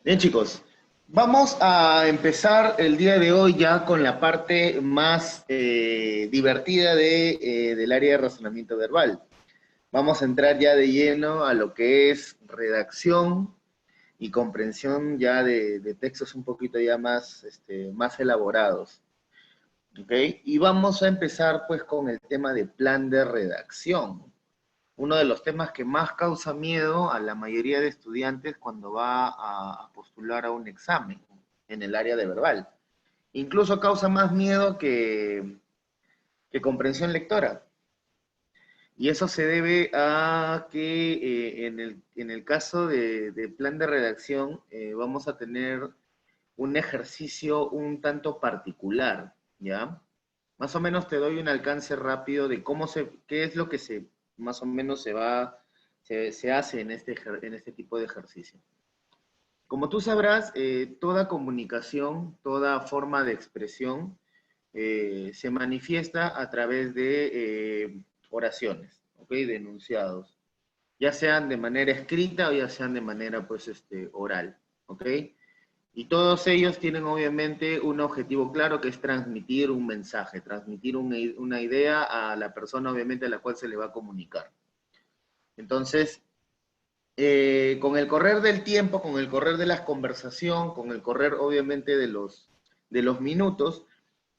Bien, chicos, vamos a empezar el día de hoy ya con la parte más divertida del área de razonamiento verbal. Vamos a entrar ya de lleno a lo que es redacción y comprensión ya de textos un poquito ya más, más elaborados. ¿Ok? Y vamos a empezar pues con el tema de plan de redacción, uno de los temas que más causa miedo a la mayoría de estudiantes cuando va a postular a un examen en el área de verbal. Incluso causa más miedo que comprensión lectora. Y eso se debe a que en el caso de plan de redacción vamos a tener un ejercicio un tanto particular, ¿ya? Más o menos te doy un alcance rápido de qué es lo que más o menos se hace en este tipo de ejercicio. Como tú sabrás, toda comunicación, toda forma de expresión se manifiesta a través de oraciones, ¿ok? De enunciados, ya sean de manera escrita o ya sean de manera, pues, oral, ¿ok? Y todos ellos tienen obviamente un objetivo claro que es transmitir un mensaje, transmitir una idea a la persona obviamente a la cual se le va a comunicar. Entonces, con el correr del tiempo, con el correr de la conversación, con el correr obviamente de los minutos,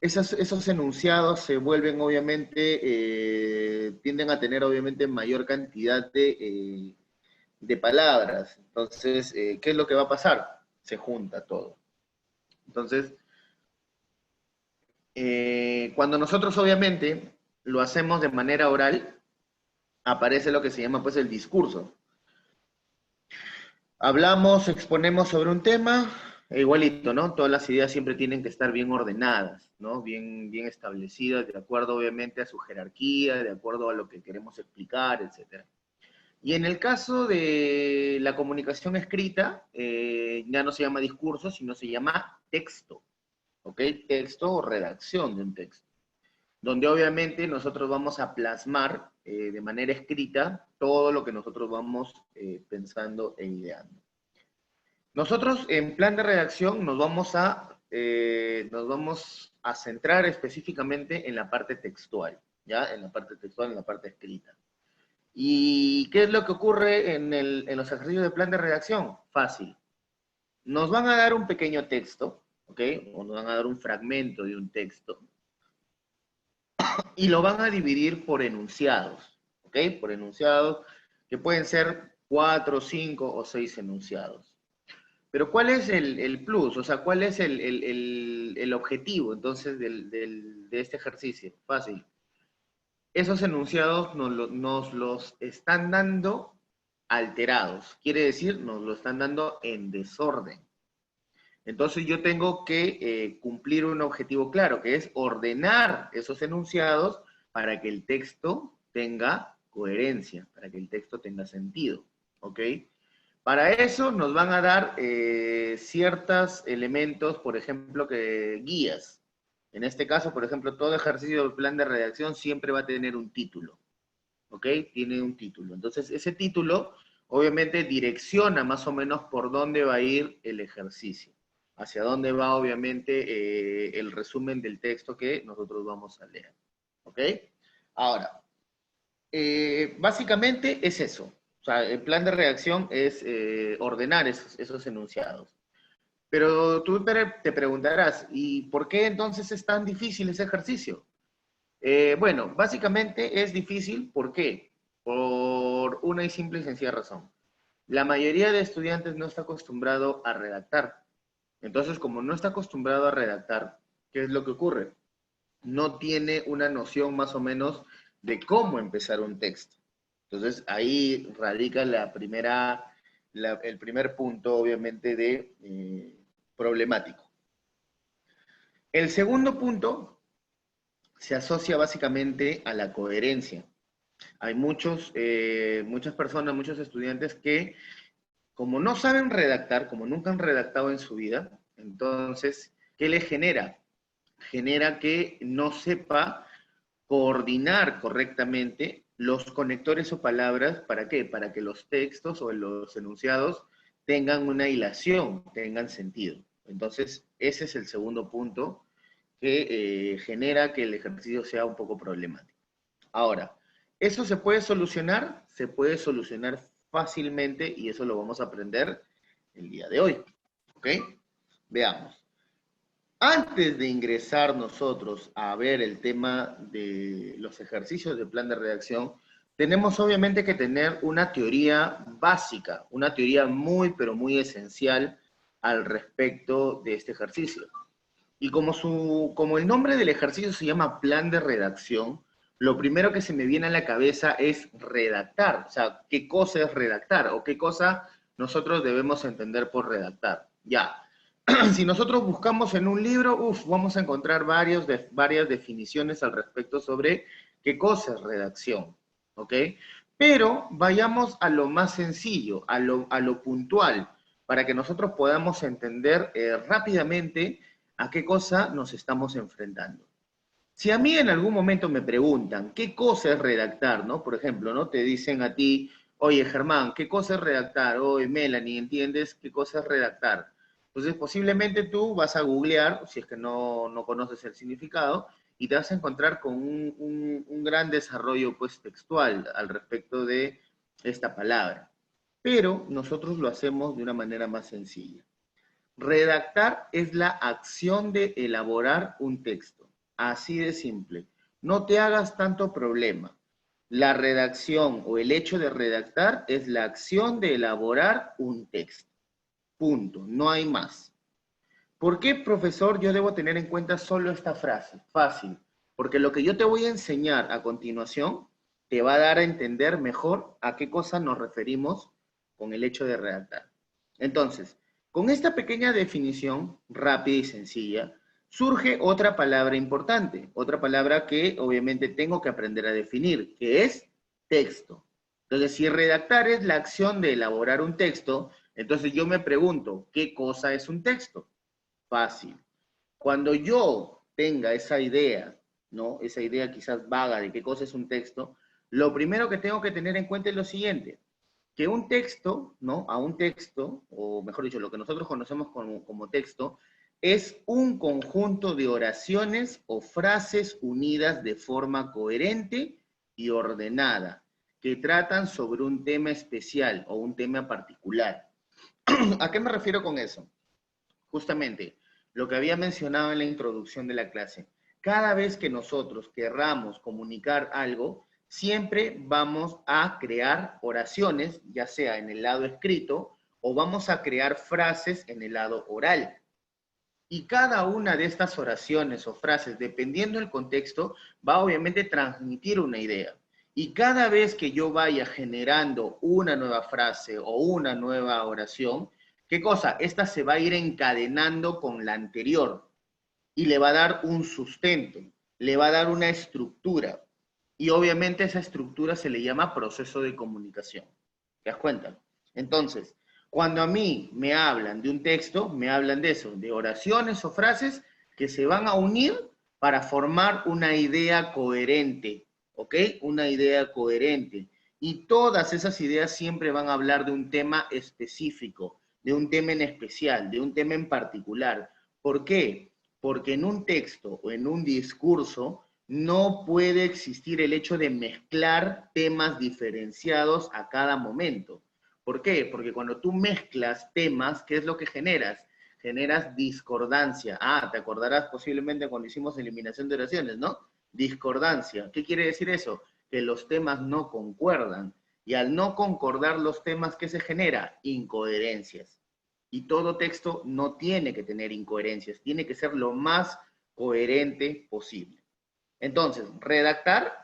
esos enunciados se vuelven obviamente, tienden a tener obviamente mayor cantidad de palabras. Entonces, ¿qué es lo que va a pasar? Se junta todo. Entonces, cuando nosotros obviamente lo hacemos de manera oral, aparece lo que se llama pues el discurso. Hablamos, exponemos sobre un tema, igualito, ¿no? Todas las ideas siempre tienen que estar bien ordenadas, ¿no? Bien establecidas, de acuerdo obviamente a su jerarquía, de acuerdo a lo que queremos explicar, etcétera. Y en el caso de la comunicación escrita, ya no se llama discurso, sino se llama texto, ¿ok? Texto o redacción de un texto, donde obviamente nosotros vamos a plasmar de manera escrita todo lo que nosotros vamos pensando e ideando. Nosotros en plan de redacción nos vamos a centrar específicamente en la parte textual, ¿ya? En la parte textual, en la parte escrita. ¿Y qué es lo que ocurre en los ejercicios de plan de redacción? Fácil. Nos van a dar un pequeño texto, ¿ok? O nos van a dar un fragmento de un texto y lo van a dividir por enunciados, ¿ok? Por enunciados que pueden ser 4, 5 o 6 enunciados. Pero ¿cuál es el plus? O sea, ¿cuál es el objetivo entonces de este ejercicio? Fácil. Esos enunciados nos los están dando alterados. Quiere decir, nos lo están dando en desorden. Entonces yo tengo que cumplir un objetivo claro, que es ordenar esos enunciados para que el texto tenga coherencia, para que el texto tenga sentido. ¿Ok? Para eso nos van a dar ciertos elementos, por ejemplo, guías. En este caso, por ejemplo, todo ejercicio del plan de redacción siempre va a tener un título. ¿Ok? Tiene un título. Entonces, ese título obviamente direcciona más o menos por dónde va a ir el ejercicio, hacia dónde va obviamente el resumen del texto que nosotros vamos a leer. ¿Ok? Ahora, básicamente es eso. O sea, el plan de redacción es ordenar esos enunciados. Pero tú te preguntarás, ¿y por qué entonces es tan difícil ese ejercicio? Bueno, básicamente es difícil, ¿por qué? Por una y simple y sencilla razón. La mayoría de estudiantes no está acostumbrado a redactar. Entonces, como no está acostumbrado a redactar, ¿qué es lo que ocurre? No tiene una noción más o menos de cómo empezar un texto. Entonces, ahí radica el primer punto, obviamente, de problemático. El segundo punto se asocia básicamente a la coherencia. Hay muchas personas, muchos estudiantes que, como no saben redactar, como nunca han redactado en su vida, entonces, ¿qué les genera? Genera que no sepa coordinar correctamente los conectores o palabras, ¿para qué? Para que los textos o los enunciados tengan una hilación, tengan sentido. Entonces, ese es el segundo punto que genera que el ejercicio sea un poco problemático. Ahora, ¿eso se puede solucionar fácilmente y eso lo vamos a aprender el día de hoy. ¿Ok? Veamos. Antes de ingresar nosotros a ver el tema de los ejercicios de plan de redacción, tenemos obviamente que tener una teoría básica, una teoría muy, pero muy esencial al respecto de este ejercicio. Y como el nombre del ejercicio se llama plan de redacción, lo primero que se me viene a la cabeza es redactar. O sea, ¿qué cosa es redactar? O qué cosa nosotros debemos entender por redactar. Ya. Si nosotros buscamos en un libro, vamos a encontrar varias definiciones al respecto sobre qué cosa es redacción. ¿Ok? Pero vayamos a lo más sencillo, a lo puntual, para que nosotros podamos entender rápidamente a qué cosa nos estamos enfrentando. Si a mí en algún momento me preguntan qué cosa es redactar, ¿no? Por ejemplo, ¿no? Te dicen a ti, oye Germán, ¿qué cosa es redactar? Oye Melanie, ¿entiendes qué cosa es redactar? Entonces posiblemente tú vas a googlear, si es que no conoces el significado, y te vas a encontrar con un gran desarrollo pues textual al respecto de esta palabra. Pero nosotros lo hacemos de una manera más sencilla. Redactar es la acción de elaborar un texto. Así de simple. No te hagas tanto problema. La redacción o el hecho de redactar es la acción de elaborar un texto. Punto. No hay más. ¿Por qué, profesor, yo debo tener en cuenta solo esta frase? Fácil. Porque lo que yo te voy a enseñar a continuación te va a dar a entender mejor a qué cosa nos referimos con el hecho de redactar. Entonces, con esta pequeña definición rápida y sencilla, surge otra palabra importante, otra palabra que obviamente tengo que aprender a definir, que es texto. Entonces, si redactar es la acción de elaborar un texto, entonces yo me pregunto, ¿qué cosa es un texto? Fácil. Cuando yo tenga esa idea, ¿no? Esa idea quizás vaga de qué cosa es un texto, lo primero que tengo que tener en cuenta es lo siguiente, que un texto, ¿no? A un texto, o mejor dicho, lo que nosotros conocemos como texto, es un conjunto de oraciones o frases unidas de forma coherente y ordenada, que tratan sobre un tema especial o un tema particular. ¿A qué me refiero con eso? Justamente lo que había mencionado en la introducción de la clase. Cada vez que nosotros querramos comunicar algo, siempre vamos a crear oraciones, ya sea en el lado escrito o vamos a crear frases en el lado oral. Y cada una de estas oraciones o frases, dependiendo del contexto, va a obviamente transmitir una idea. Y cada vez que yo vaya generando una nueva frase o una nueva oración, ¿qué cosa? Esta se va a ir encadenando con la anterior y le va a dar un sustento, le va a dar una estructura. Y obviamente esa estructura se le llama proceso de comunicación. ¿Te das cuenta? Entonces, cuando a mí me hablan de un texto, me hablan de eso, de oraciones o frases que se van a unir para formar una idea coherente, ¿ok? Una idea coherente. Y todas esas ideas siempre van a hablar de un tema específico, de un tema en especial, de un tema en particular. ¿Por qué? Porque en un texto o en un discurso no puede existir el hecho de mezclar temas diferenciados a cada momento. ¿Por qué? Porque cuando tú mezclas temas, ¿qué es lo que generas? Generas discordancia. Ah, te acordarás posiblemente cuando hicimos eliminación de oraciones, ¿no? Discordancia. ¿Qué quiere decir eso? Que los temas no concuerdan. Y al no concordar los temas, ¿qué se genera? Incoherencias. Y todo texto no tiene que tener incoherencias, tiene que ser lo más coherente posible. Entonces, redactar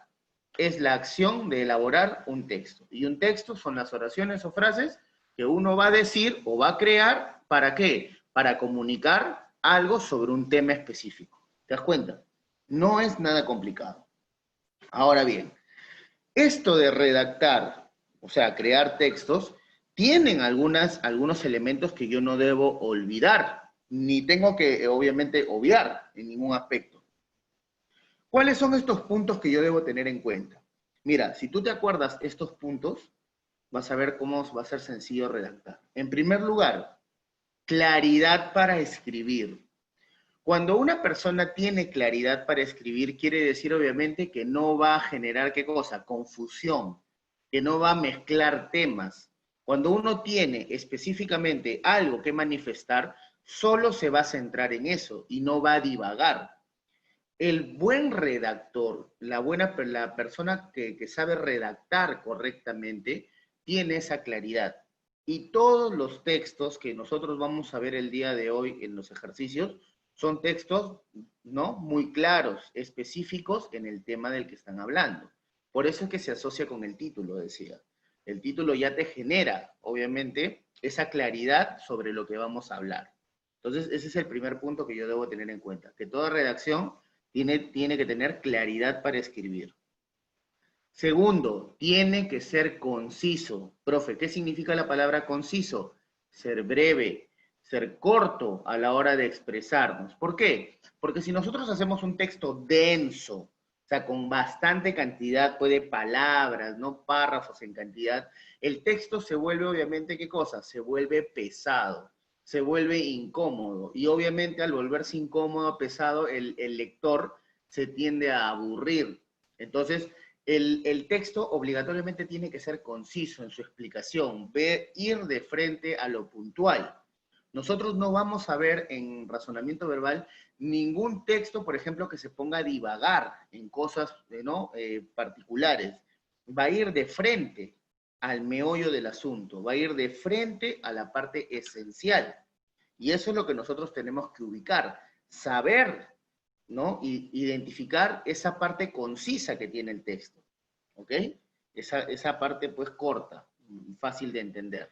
es la acción de elaborar un texto. Y un texto son las oraciones o frases que uno va a decir o va a crear, ¿para qué? Para comunicar algo sobre un tema específico. ¿Te das cuenta? No es nada complicado. Ahora bien, esto de redactar, o sea, crear textos, tienen algunos elementos que yo no debo olvidar, ni tengo que, obviamente, obviar en ningún aspecto. ¿Cuáles son estos puntos que yo debo tener en cuenta? Mira, si tú te acuerdas estos puntos, vas a ver cómo va a ser sencillo redactar. En primer lugar, claridad para escribir. Cuando una persona tiene claridad para escribir, quiere decir obviamente que no va a generar, ¿qué cosa? Confusión, que no va a mezclar temas. Cuando uno tiene específicamente algo que manifestar, solo se va a centrar en eso y no va a divagar. El buen redactor, la persona que sabe redactar correctamente, tiene esa claridad. Y todos los textos que nosotros vamos a ver el día de hoy en los ejercicios son textos, ¿no? Muy claros, específicos en el tema del que están hablando. Por eso es que se asocia con el título, decía. El título ya te genera, obviamente, esa claridad sobre lo que vamos a hablar. Entonces, ese es el primer punto que yo debo tener en cuenta, que toda redacción tiene que tener claridad para escribir. Segundo, tiene que ser conciso. Profe, ¿qué significa la palabra conciso? Ser breve, ser corto a la hora de expresarnos. ¿Por qué? Porque si nosotros hacemos un texto denso, o sea, con bastante cantidad, puede palabras, no párrafos en cantidad, el texto se vuelve obviamente, ¿qué cosa? Se vuelve pesado, se vuelve incómodo. Y obviamente al volverse incómodo, pesado, el lector se tiende a aburrir. Entonces, el texto obligatoriamente tiene que ser conciso en su explicación, ir de frente a lo puntual. Nosotros no vamos a ver en razonamiento verbal ningún texto, por ejemplo, que se ponga a divagar en cosas ¿no? Particulares. Va a ir de frente al meollo del asunto, va a ir de frente a la parte esencial. Y eso es lo que nosotros tenemos que ubicar, saber, ¿no? Y identificar esa parte concisa que tiene el texto, ¿ok? Esa parte pues corta, fácil de entender.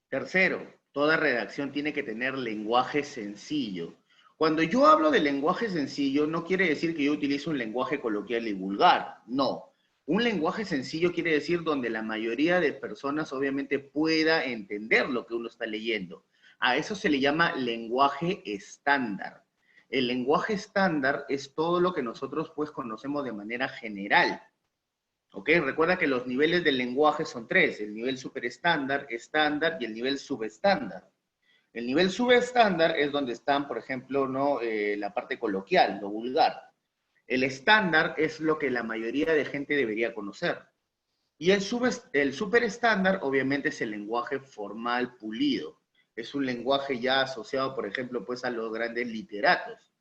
Tercero, toda redacción tiene que tener lenguaje sencillo. Cuando yo hablo de lenguaje sencillo, no quiere decir que yo utilice un lenguaje coloquial y vulgar, no. Un lenguaje sencillo quiere decir donde la mayoría de personas obviamente pueda entender lo que uno está leyendo. A eso se le llama lenguaje estándar. El lenguaje estándar es todo lo que nosotros pues conocemos de manera general. ¿Ok? Recuerda que los niveles del lenguaje son tres, el nivel superestándar, estándar y el nivel subestándar. El nivel subestándar es donde están, por ejemplo, ¿no? La parte coloquial, lo vulgar. El estándar es lo que la mayoría de gente debería conocer. Y el superestándar, obviamente, es el lenguaje formal pulido. Es un lenguaje ya asociado, por ejemplo, pues a los grandes literatos,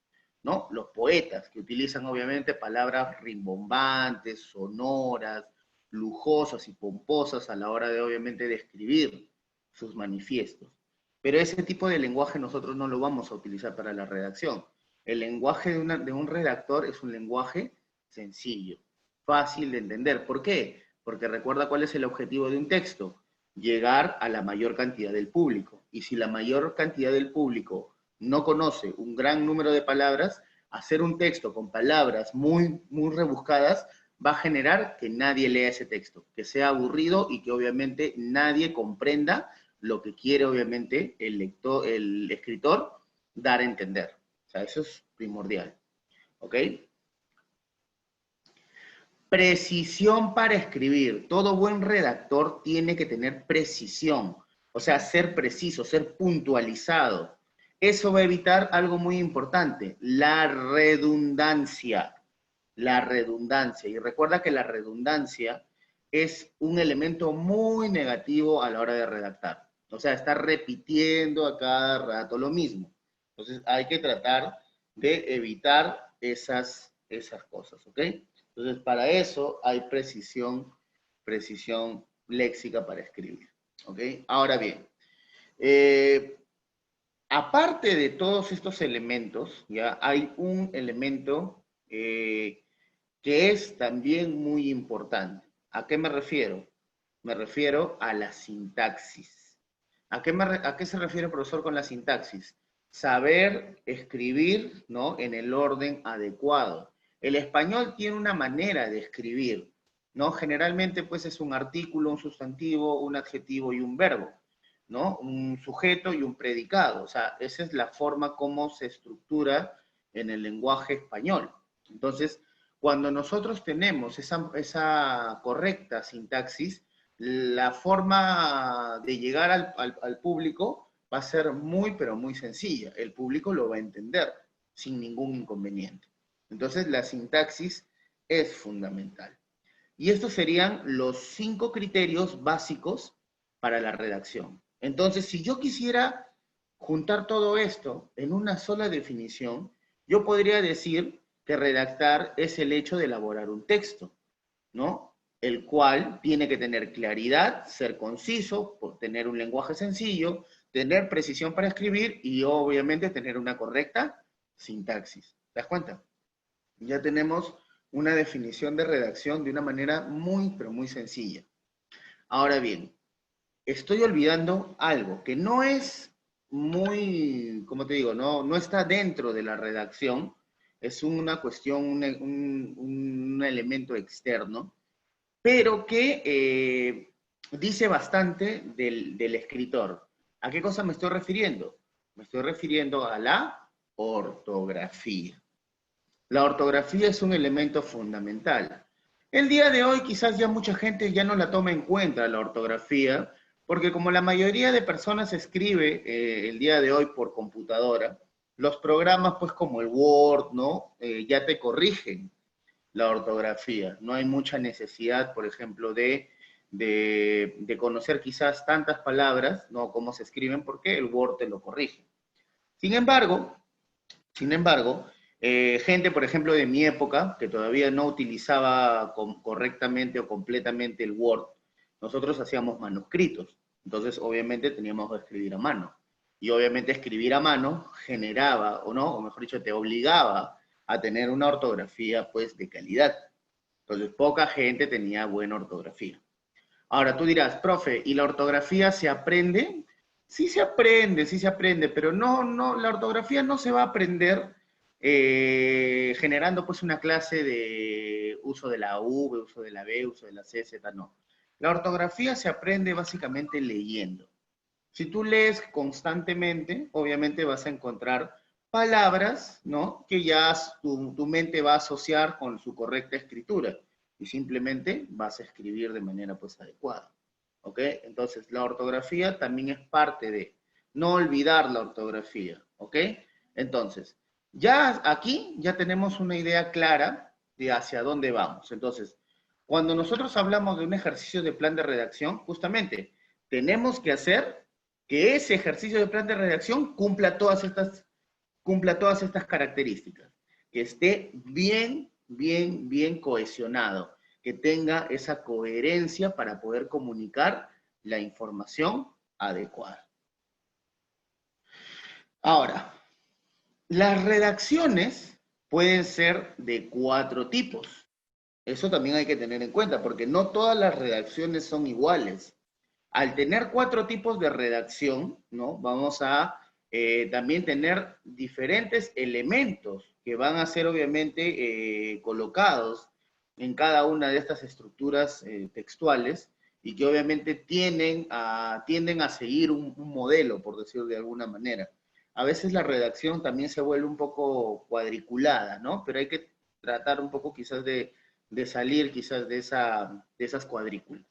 ¿no? Los poetas, que utilizan obviamente palabras rimbombantes, sonoras, lujosas y pomposas a la hora de obviamente de escribir sus manifiestos. Pero ese tipo de lenguaje nosotros no lo vamos a utilizar para la redacción. El lenguaje de un redactor es un lenguaje sencillo, fácil de entender. ¿Por qué? Porque recuerda cuál es el objetivo de un texto, llegar a la mayor cantidad del público. Y si la mayor cantidad del público no conoce un gran número de palabras, hacer un texto con palabras muy rebuscadas va a generar que nadie lea ese texto, que sea aburrido y que obviamente nadie comprenda lo que quiere obviamente el escritor dar a entender. O sea, eso es primordial. ¿Ok? Precisión para escribir. Todo buen redactor tiene que tener precisión, o sea, ser preciso, ser puntualizado. Eso va a evitar algo muy importante, la redundancia. La redundancia. Y recuerda que la redundancia es un elemento muy negativo a la hora de redactar. O sea, estar repitiendo a cada rato lo mismo. Entonces hay que tratar de evitar esas cosas, ¿ok? Entonces, para eso hay precisión léxica para escribir. ¿Ok? Ahora bien, eh, aparte de todos estos elementos, ya hay un elemento que es también muy importante. ¿A qué me refiero? Me refiero a la sintaxis. ¿A qué se refiere el profesor con la sintaxis? Saber escribir, ¿no? En el orden adecuado. El español tiene una manera de escribir, ¿no? Generalmente, pues, es un artículo, un sustantivo, un adjetivo y un verbo, ¿no? Un sujeto y un predicado. O sea, esa es la forma como se estructura en el lenguaje español. Entonces, cuando nosotros tenemos esa correcta sintaxis, la forma de llegar al público va a ser muy, pero muy sencilla. El público lo va a entender sin ningún inconveniente. Entonces, la sintaxis es fundamental. Y estos serían los 5 criterios básicos para la redacción. Entonces, si yo quisiera juntar todo esto en una sola definición, yo podría decir que redactar es el hecho de elaborar un texto, ¿no? El cual tiene que tener claridad, ser conciso, tener un lenguaje sencillo, tener precisión para escribir y obviamente tener una correcta sintaxis. ¿Te das cuenta? Ya tenemos una definición de redacción de una manera muy, pero muy sencilla. Ahora bien, estoy olvidando algo que no es muy, como te digo, no está dentro de la redacción, es una cuestión, un elemento externo, pero que dice bastante del escritor. ¿A qué cosa me estoy refiriendo? Me estoy refiriendo a la ortografía. La ortografía es un elemento fundamental. El día de hoy quizás ya mucha gente ya no la toma en cuenta la ortografía, porque como la mayoría de personas escribe el día de hoy por computadora, los programas pues como el Word, ¿no? Ya te corrigen la ortografía. No hay mucha necesidad, por ejemplo, de conocer quizás tantas palabras, ¿no? Cómo se escriben, porque el Word te lo corrige. Sin embargo, gente, por ejemplo, de mi época, que todavía no utilizaba correctamente o completamente el Word, nosotros hacíamos manuscritos. Entonces, obviamente, teníamos que escribir a mano. Y obviamente escribir a mano generaba, o no, o mejor dicho, te obligaba a tener una ortografía, pues, de calidad. Entonces, poca gente tenía buena ortografía. Ahora tú dirás, profe, ¿y la ortografía se aprende? Sí se aprende, pero la ortografía no se va a aprender generando pues una clase de uso de la V, uso de la B, uso de la C, Z, no. La ortografía se aprende básicamente leyendo. Si tú lees constantemente, obviamente vas a encontrar palabras, ¿no? Que ya tu mente va a asociar con su correcta escritura y simplemente vas a escribir de manera pues adecuada. ¿Ok? Entonces, la ortografía también es parte de no olvidar la ortografía. ¿Ok? Entonces, ya aquí ya tenemos una idea clara de hacia dónde vamos. Entonces, cuando nosotros hablamos de un ejercicio de plan de redacción, justamente tenemos que hacer que ese ejercicio de plan de redacción cumpla todas estas características, que esté bien cohesionado, que tenga esa coherencia para poder comunicar la información adecuada. Ahora, las redacciones pueden ser de 4 tipos. Eso también hay que tener en cuenta, porque no todas las redacciones son iguales. Al tener 4 tipos de redacción, ¿no? Vamos a también tener diferentes elementos que van a ser obviamente colocados en cada una de estas estructuras textuales y que obviamente tienden a seguir un modelo, por decirlo de alguna manera. A veces la redacción también se vuelve un poco cuadriculada, ¿no? Pero hay que tratar un poco quizás de salir quizás de esas cuadrículas.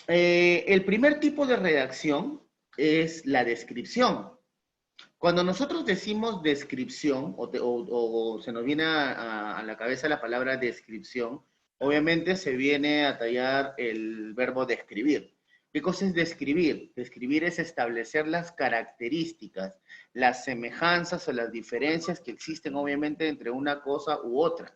El primer tipo de redacción es la descripción. Cuando nosotros decimos descripción, o se nos viene a la cabeza la palabra descripción, obviamente se viene a tallar el verbo describir. ¿Qué cosa es describir? Describir es establecer las características, las semejanzas o las diferencias que existen obviamente entre una cosa u otra.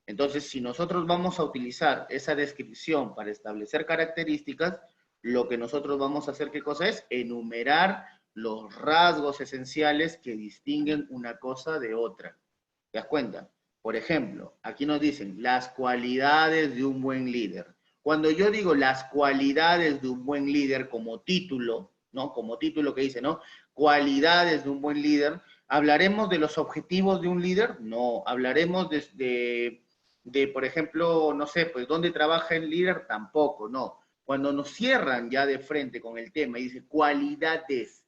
Entonces, si nosotros vamos a utilizar esa descripción para establecer características, lo que nosotros vamos a hacer, ¿qué cosa es? Enumerar los rasgos esenciales que distinguen una cosa de otra. ¿Te das cuenta? Por ejemplo, aquí nos dicen las cualidades de un buen líder. Cuando yo digo las cualidades de un buen líder como título, ¿no? Como título que dice, ¿no? Cualidades de un buen líder, ¿hablaremos de los objetivos de un líder? No, hablaremos por ejemplo, no sé, pues dónde trabaja el líder, tampoco, no. Cuando nos cierran ya de frente con el tema y dice cualidades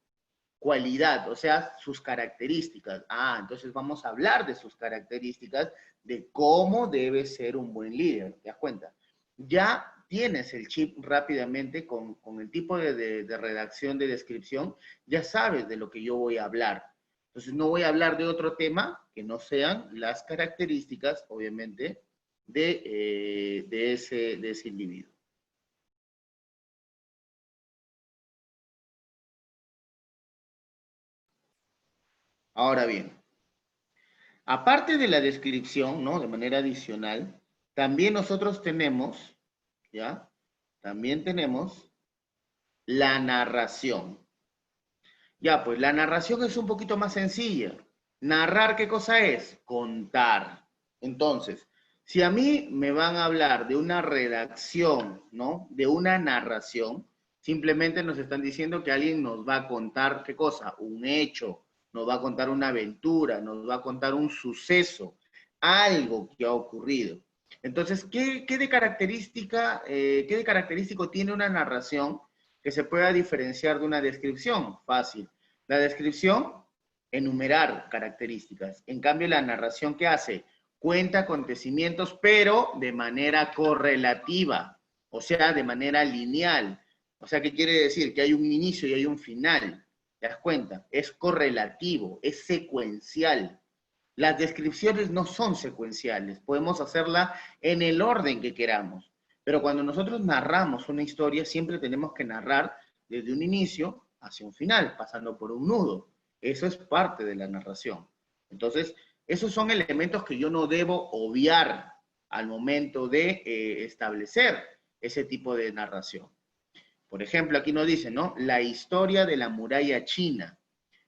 cualidad, o sea, sus características. Ah, entonces vamos a hablar de sus características, de cómo debe ser un buen líder, ¿te das cuenta? Ya tienes el chip rápidamente con el tipo de redacción, de descripción, ya sabes de lo que yo voy a hablar. Entonces no voy a hablar de otro tema que no sean las características, obviamente, de ese individuo. Ahora bien, aparte de la descripción, ¿no? De manera adicional, también nosotros tenemos, ¿ya? También tenemos la narración. Ya, pues la narración es un poquito más sencilla. Narrar, ¿qué cosa es? Contar. Entonces, si a mí me van a hablar de una redacción, ¿no? De una narración, simplemente nos están diciendo que alguien nos va a contar, ¿qué cosa? Un hecho, nos va a contar una aventura, nos va a contar un suceso, algo que ha ocurrido. Entonces, ¿qué de característica, qué de característico tiene una narración que se pueda diferenciar de una descripción? Fácil. La descripción, enumerar características. En cambio, la narración, ¿qué hace? Cuenta acontecimientos, pero de manera correlativa, o sea, de manera lineal. O sea, ¿qué quiere decir? Que hay un inicio y hay un final. ¿Te das cuenta? Es correlativo, es secuencial. Las descripciones no son secuenciales, podemos hacerla en el orden que queramos. Pero cuando nosotros narramos una historia, siempre tenemos que narrar desde un inicio hacia un final, pasando por un nudo. Eso es parte de la narración. Entonces, esos son elementos que yo no debo obviar al momento de establecer ese tipo de narración. Por ejemplo, aquí nos dice, ¿no? La historia de la muralla china.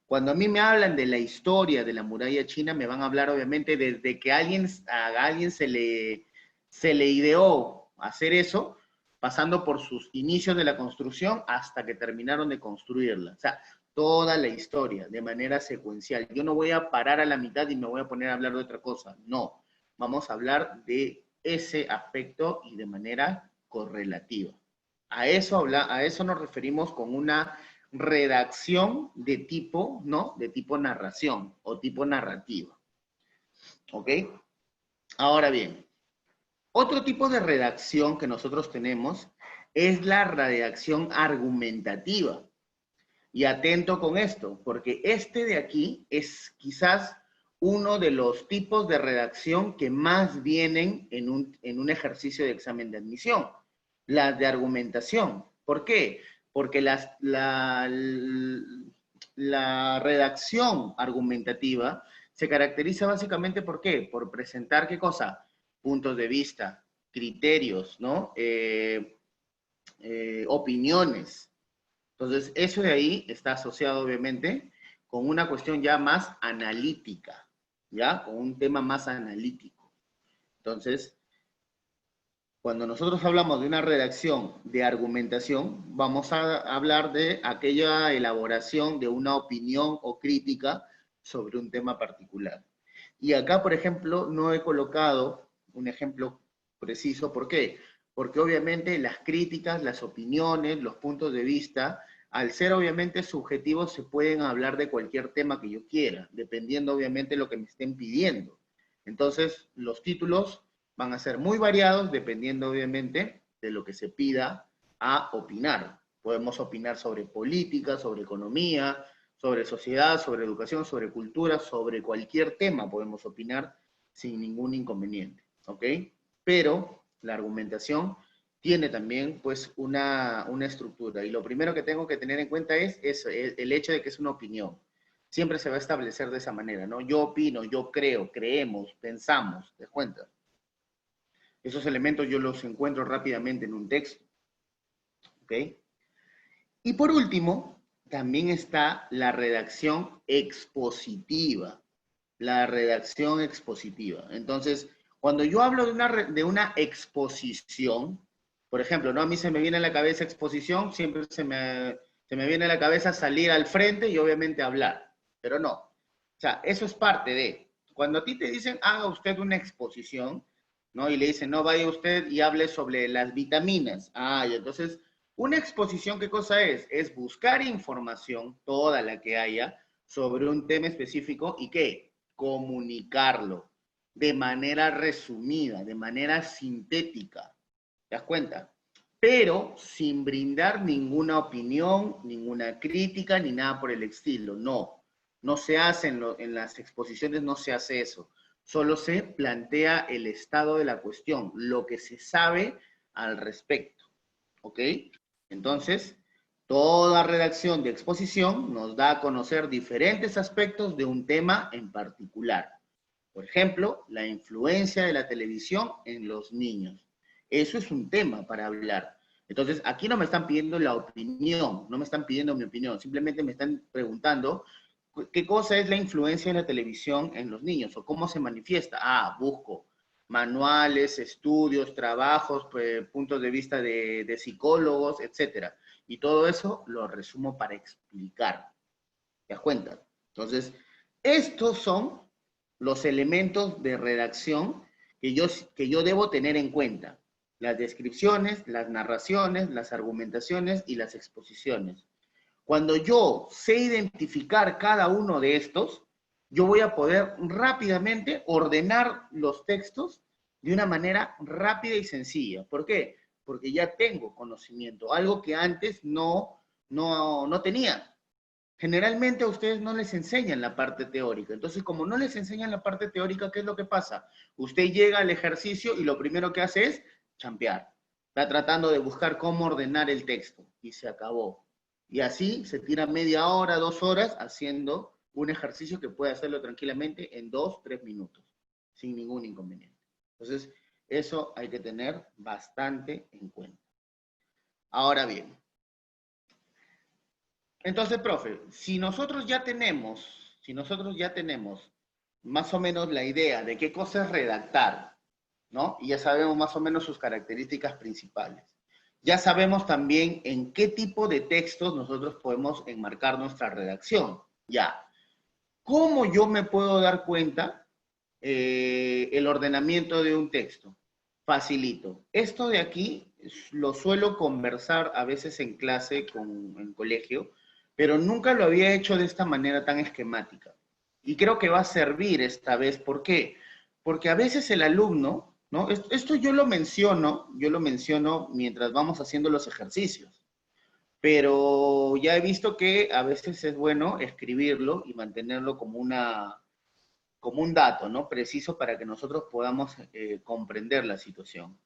Cuando a mí me hablan de la historia de la muralla china, me van a hablar obviamente desde que a alguien se le ideó hacer eso, pasando por sus inicios de la construcción hasta que terminaron de construirla. O sea, toda la historia de manera secuencial. Yo no voy a parar a la mitad y me voy a poner a hablar de otra cosa. No, vamos a hablar de ese aspecto y de manera correlativa. A eso nos referimos con una redacción de tipo, ¿no? De tipo narración o tipo narrativa. ¿Ok? Ahora bien, otro tipo de redacción que nosotros tenemos es la redacción argumentativa. Y atento con esto, porque este de aquí es quizás uno de los tipos de redacción que más vienen en un ejercicio de examen de admisión, las de argumentación. ¿Por qué? Porque la redacción argumentativa se caracteriza básicamente ¿por qué? Por presentar qué cosa? Puntos de vista, criterios, ¿no? Opiniones. Entonces, eso de ahí está asociado obviamente con una cuestión ya más analítica, ¿ya? Con un tema más analítico. Entonces, cuando nosotros hablamos de una redacción de argumentación, vamos a hablar de aquella elaboración de una opinión o crítica sobre un tema particular. Y acá, por ejemplo, no he colocado un ejemplo preciso. ¿Por qué? Porque obviamente las críticas, las opiniones, los puntos de vista, al ser obviamente subjetivos, se pueden hablar de cualquier tema que yo quiera, dependiendo obviamente de lo que me estén pidiendo. Entonces, los títulos van a ser muy variados dependiendo obviamente de lo que se pida a opinar. Podemos opinar sobre política, sobre economía, sobre sociedad, sobre educación, sobre cultura, sobre cualquier tema podemos opinar sin ningún inconveniente, ¿ok? Pero la argumentación tiene también pues una estructura y lo primero que tengo que tener en cuenta es eso, el hecho de que es una opinión. Siempre se va a establecer de esa manera, ¿no? Yo opino, yo creo, creemos, pensamos, ¿te das cuenta? Esos elementos yo los encuentro rápidamente en un texto, ¿ok? Y por último, también está la redacción expositiva. La redacción expositiva. Entonces, cuando yo hablo de una exposición, por ejemplo, ¿no? A mí se me viene a la cabeza exposición, siempre se me viene a la cabeza salir al frente y obviamente hablar, pero no. O sea, eso es parte de. Cuando a ti te dicen, haga usted una exposición, ¿no? Y le dicen, no, vaya usted y hable sobre las vitaminas. Ah, y entonces Una exposición, ¿qué cosa es? Es buscar información, toda la que haya, sobre un tema específico y ¿qué? Comunicarlo de manera resumida, de manera sintética. ¿Te das cuenta? Pero sin brindar ninguna opinión, ninguna crítica, ni nada por el estilo. No, no se hace en las exposiciones, no se hace eso. Solo se plantea el estado de la cuestión, lo que se sabe al respecto. ¿Ok? Entonces, toda redacción de exposición nos da a conocer diferentes aspectos de un tema en particular. Por ejemplo, la influencia de la televisión en los niños. Eso es un tema para hablar. Entonces, aquí no me están pidiendo la opinión, no me están pidiendo mi opinión, simplemente me están preguntando qué cosa es la influencia de la televisión en los niños o cómo se manifiesta. Ah, busco manuales, estudios, trabajos, puntos de vista de psicólogos, etcétera. Y todo eso lo resumo para explicar. ¿Te das cuenta? Entonces, estos son los elementos de redacción que yo debo tener en cuenta. Las descripciones, las narraciones, las argumentaciones y las exposiciones. Cuando yo sé identificar cada uno de estos, yo voy a poder rápidamente ordenar los textos de una manera rápida y sencilla. ¿Por qué? Porque ya tengo conocimiento, algo que antes no tenía. Generalmente a ustedes no les enseñan la parte teórica. Entonces, como no les enseñan la parte teórica, ¿qué es lo que pasa? Usted llega al ejercicio y lo primero que hace es champear. Está tratando de buscar cómo ordenar el texto y se acabó. Y así se tira media hora, 2 horas haciendo un ejercicio que puede hacerlo tranquilamente en 2, 3 minutos, sin ningún inconveniente. Entonces, eso hay que tener bastante en cuenta. Ahora bien, entonces, profe, si nosotros ya tenemos más o menos la idea de qué cosa es redactar, ¿no? Y ya sabemos más o menos sus características principales. Ya sabemos también en qué tipo de textos nosotros podemos enmarcar nuestra redacción. Ya. ¿Cómo yo me puedo dar cuenta el ordenamiento de un texto? Facilito. Esto de aquí lo suelo conversar a veces en clase, en colegio, pero nunca lo había hecho de esta manera tan esquemática. Y creo que va a servir esta vez. ¿Por qué? Porque a veces el alumno, ¿no? Esto yo lo menciono mientras vamos haciendo los ejercicios, pero ya he visto que a veces es bueno escribirlo y mantenerlo como un dato, ¿no? Preciso para que nosotros podamos comprender la situación.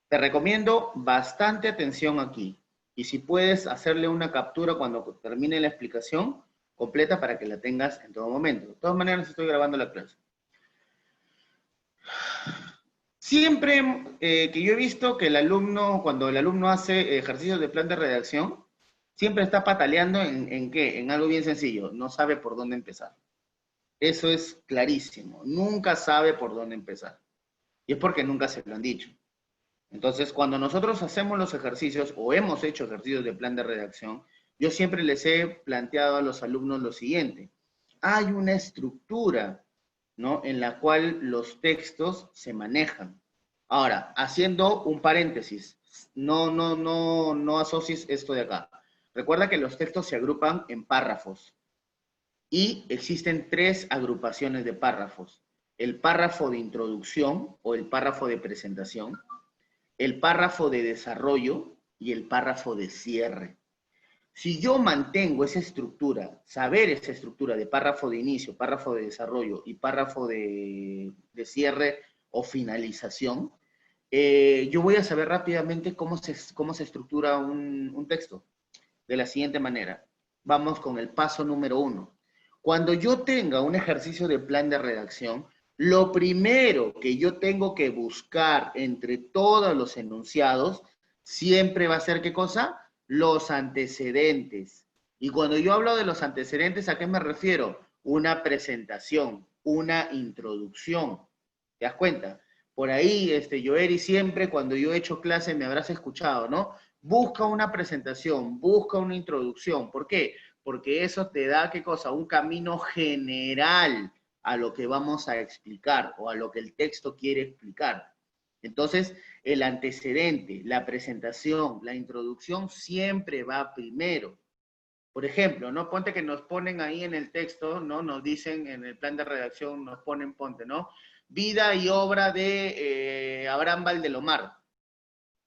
Te recomiendo bastante atención aquí. Y si puedes hacerle una captura cuando termine la explicación completa para que la tengas en todo momento. De todas maneras, estoy grabando la clase. Siempre que yo he visto que el alumno, cuando el alumno hace ejercicios de plan de redacción, siempre está pataleando en qué, en algo bien sencillo, no sabe por dónde empezar. Eso es clarísimo, nunca sabe por dónde empezar. Y es porque nunca se lo han dicho. Entonces, cuando nosotros hacemos los ejercicios o hemos hecho ejercicios de plan de redacción, yo siempre les he planteado a los alumnos lo siguiente. Hay una estructura, ¿no? En la cual los textos se manejan. Ahora, haciendo un paréntesis, no asocies esto de acá. Recuerda que los textos se agrupan en párrafos y existen 3 agrupaciones de párrafos. El párrafo de introducción o el párrafo de presentación, el párrafo de desarrollo y el párrafo de cierre. Si yo mantengo esa estructura, saber esa estructura de párrafo de inicio, párrafo de desarrollo y párrafo de cierre o finalización, yo voy a saber rápidamente cómo se estructura un texto. De la siguiente manera. Vamos con el paso número 1. Cuando yo tenga un ejercicio de plan de redacción, lo primero que yo tengo que buscar entre todos los enunciados siempre va a ser, ¿qué cosa? Los antecedentes. Y cuando yo hablo de los antecedentes, ¿a qué me refiero? Una presentación, una introducción. ¿Te das cuenta? Por ahí, Joeri, siempre cuando yo he hecho clase me habrás escuchado, ¿no? Busca una presentación, busca una introducción. ¿Por qué? Porque eso te da, ¿qué cosa? Un camino general a lo que vamos a explicar o a lo que el texto quiere explicar. Entonces, el antecedente, la presentación, la introducción siempre va primero. Por ejemplo, ¿no? Ponte que nos ponen ahí en el texto, ¿no? Nos dicen en el plan de redacción, nos ponen, ponte, ¿no? Vida y obra de Abraham Valdelomar.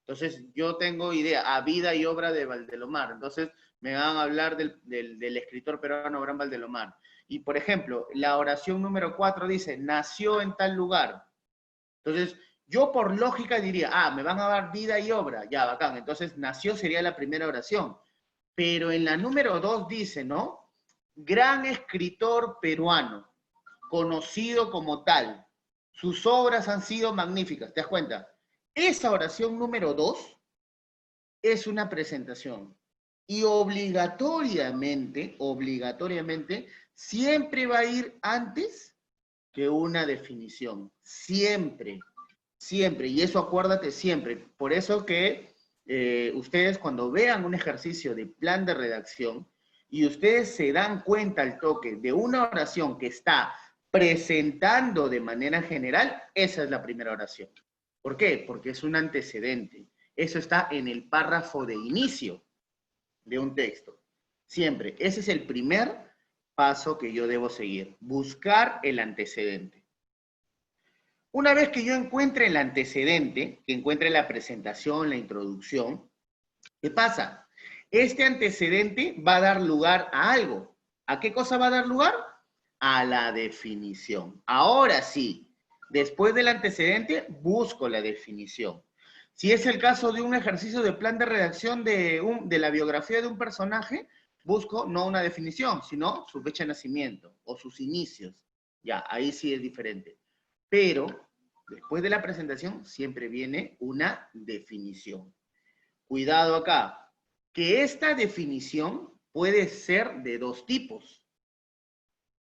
Entonces, yo tengo idea, vida y obra de Valdelomar. Entonces, me van a hablar del escritor peruano Abraham Valdelomar. Y, por ejemplo, la oración número 4 dice, nació en tal lugar. Entonces, yo por lógica diría, me van a dar vida y obra. Ya, bacán. Entonces, nació sería la primera oración. Pero en la número 2 dice, ¿no? Gran escritor peruano, conocido como tal. Sus obras han sido magníficas, ¿te das cuenta? Esa oración número 2 es una presentación. Y obligatoriamente, siempre va a ir antes que una definición. Siempre, siempre. Y eso acuérdate siempre. Por eso que ustedes cuando vean un ejercicio de plan de redacción y ustedes se dan cuenta al toque de una oración que está presentando de manera general, esa es la primera oración. ¿Por qué? Porque es un antecedente. Eso está en el párrafo de inicio de un texto. Siempre. Ese es el primer paso que yo debo seguir. Buscar el antecedente. Una vez que yo encuentre el antecedente, que encuentre la presentación, la introducción, ¿qué pasa? Este antecedente va a dar lugar a algo. ¿A qué cosa va a dar lugar? A la definición. Ahora sí, después del antecedente, busco la definición. Si es el caso de un ejercicio de plan de redacción de la biografía de un personaje, busco no una definición, sino su fecha de nacimiento o sus inicios. Ya, ahí sí es diferente. Pero después de la presentación siempre viene una definición. Cuidado acá, que esta definición puede ser de dos tipos.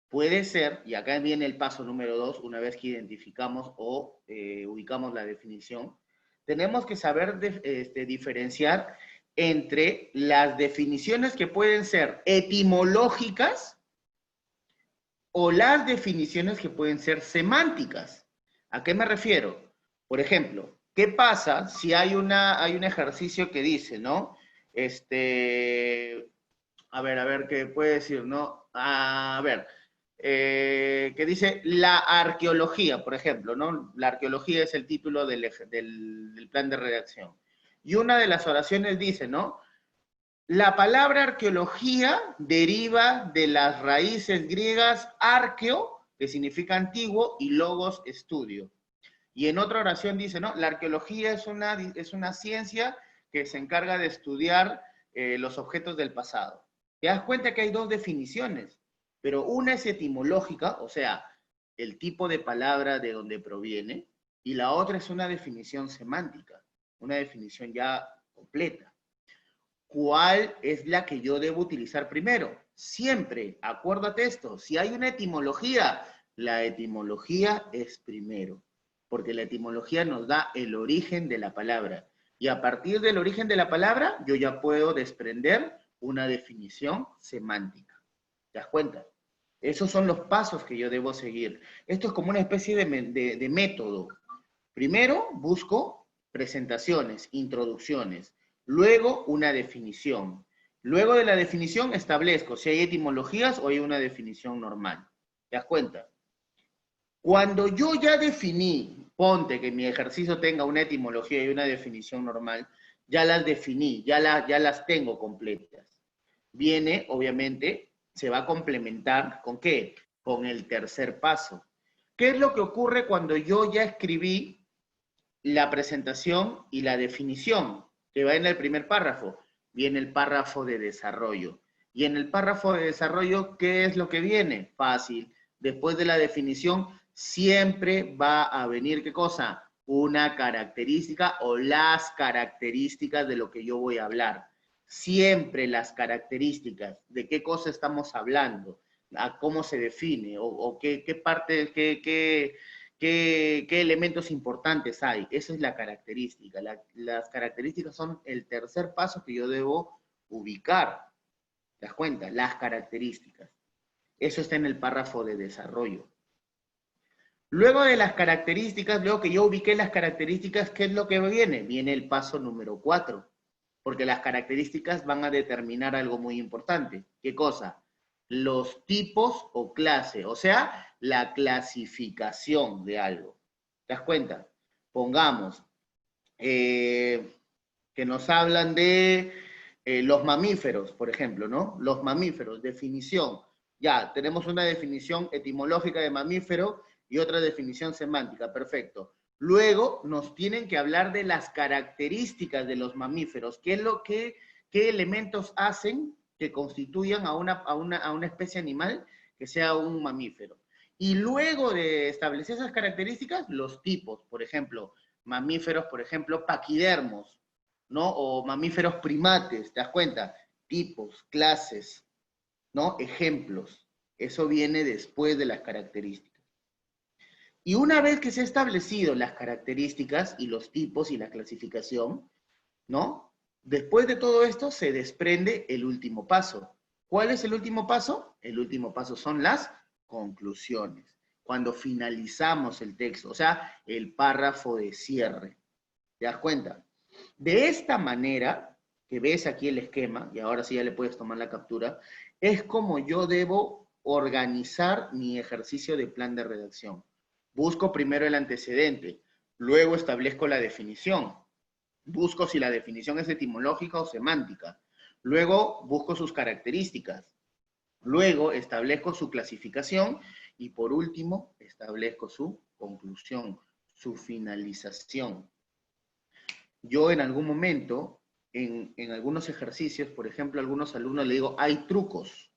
Puede ser, y acá viene el paso número 2, una vez que identificamos o ubicamos la definición, tenemos que saber diferenciar entre las definiciones que pueden ser etimológicas o las definiciones que pueden ser semánticas. ¿A qué me refiero? Por ejemplo, ¿qué pasa si hay un ejercicio que dice, ¿no? A ver, ¿qué puede decir, no? A ver, que dice la arqueología, por ejemplo, ¿no? La arqueología es el título del plan de redacción. Y una de las oraciones dice, ¿no? La palabra arqueología deriva de las raíces griegas arqueo, que significa antiguo, y logos, estudio. Y en otra oración dice, ¿no? La arqueología es una ciencia que se encarga de estudiar los objetos del pasado. Te das cuenta que hay dos definiciones, pero una es etimológica, o sea, el tipo de palabra de donde proviene, y la otra es una definición semántica, una definición ya completa. ¿Cuál es la que yo debo utilizar primero? Siempre, acuérdate esto, si hay una etimología, la etimología es primero, porque la etimología nos da el origen de la palabra. Y a partir del origen de la palabra, yo ya puedo desprender una definición semántica. ¿Te das cuenta? Esos son los pasos que yo debo seguir. Esto es como una especie de método. Primero busco presentaciones, introducciones, luego una definición. Luego de la definición establezco si hay etimologías o hay una definición normal. ¿Te das cuenta? Cuando yo ya definí, ponte que mi ejercicio tenga una etimología y una definición normal, ya las definí, ya las tengo completas. Viene, obviamente, se va a complementar ¿con qué? Con el tercer paso. ¿Qué es lo que ocurre cuando yo ya escribí la presentación y la definición, que va en el primer párrafo? Viene el párrafo de desarrollo. Y en el párrafo de desarrollo, ¿qué es lo que viene? Fácil. Después de la definición, siempre va a venir, ¿qué cosa? Una característica o las características de lo que yo voy a hablar. Siempre las características de qué cosa estamos hablando, a cómo se define, o qué parte, qué elementos importantes hay. Esa es la característica. Las características son el tercer paso que yo debo ubicar. ¿Te das cuenta? Las características. Eso está en el párrafo de desarrollo. Luego de las características, luego que yo ubiqué las características, ¿qué es lo que viene? Viene el paso número 4, porque las características van a determinar algo muy importante. ¿Qué cosa? Los tipos o clase, o sea, la clasificación de algo. ¿Te das cuenta? Pongamos que nos hablan de los mamíferos, por ejemplo, ¿no? Los mamíferos, definición. Ya, tenemos una definición etimológica de mamífero y otra definición semántica, perfecto. Luego nos tienen que hablar de las características de los mamíferos, qué elementos hacen que constituyan a una especie animal que sea un mamífero. Y luego de establecer esas características, los tipos, por ejemplo, mamíferos, por ejemplo, paquidermos, ¿no? O mamíferos primates, ¿te das cuenta? Tipos, clases, ¿no? Ejemplos. Eso viene después de las características. Y una vez que se han establecido las características y los tipos y la clasificación, ¿no? Después de todo esto se desprende el último paso. ¿Cuál es el último paso? El último paso son las conclusiones. Cuando finalizamos el texto, o sea, el párrafo de cierre. ¿Te das cuenta? De esta manera, que ves aquí el esquema, y ahora sí ya le puedes tomar la captura, es como yo debo organizar mi ejercicio de plan de redacción. Busco primero el antecedente, luego establezco la definición, busco si la definición es etimológica o semántica, luego busco sus características, luego establezco su clasificación y por último establezco su conclusión, su finalización. Yo en algún momento, en algunos ejercicios, por ejemplo, a algunos alumnos le digo, hay trucos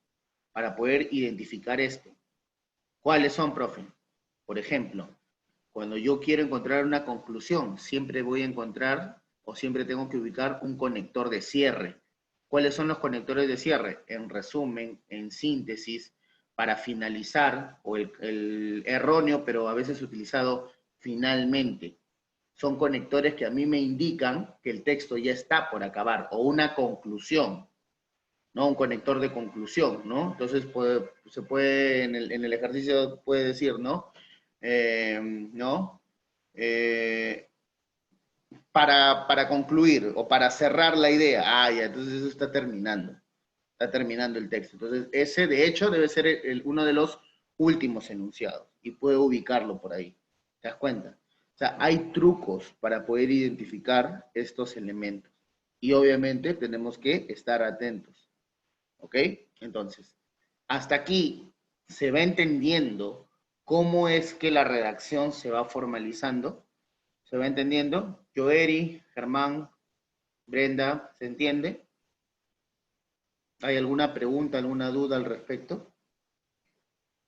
para poder identificar esto. ¿Cuáles son, profe? Por ejemplo, cuando yo quiero encontrar una conclusión, siempre voy a encontrar o siempre tengo que ubicar un conector de cierre. ¿Cuáles son los conectores de cierre? En resumen, en síntesis, para finalizar, o el erróneo, pero a veces utilizado finalmente. Son conectores que a mí me indican que el texto ya está por acabar, o una conclusión, ¿no? Un conector de conclusión, ¿no? Entonces se puede, en el ejercicio puede decir, ¿no? ¿No? Eh, para concluir o para cerrar la idea. Ah, ya, entonces eso está terminando el texto. Entonces ese de hecho debe ser uno de los últimos enunciados y puedo ubicarlo por ahí. ¿Te das cuenta? O sea, hay trucos para poder identificar estos elementos y obviamente tenemos que estar atentos. ¿Ok? Entonces, hasta aquí se va entendiendo cómo es que la redacción se va formalizando. ¿Se va entendiendo? Joeri, Germán, Brenda, ¿se entiende? ¿Hay alguna pregunta, alguna duda al respecto?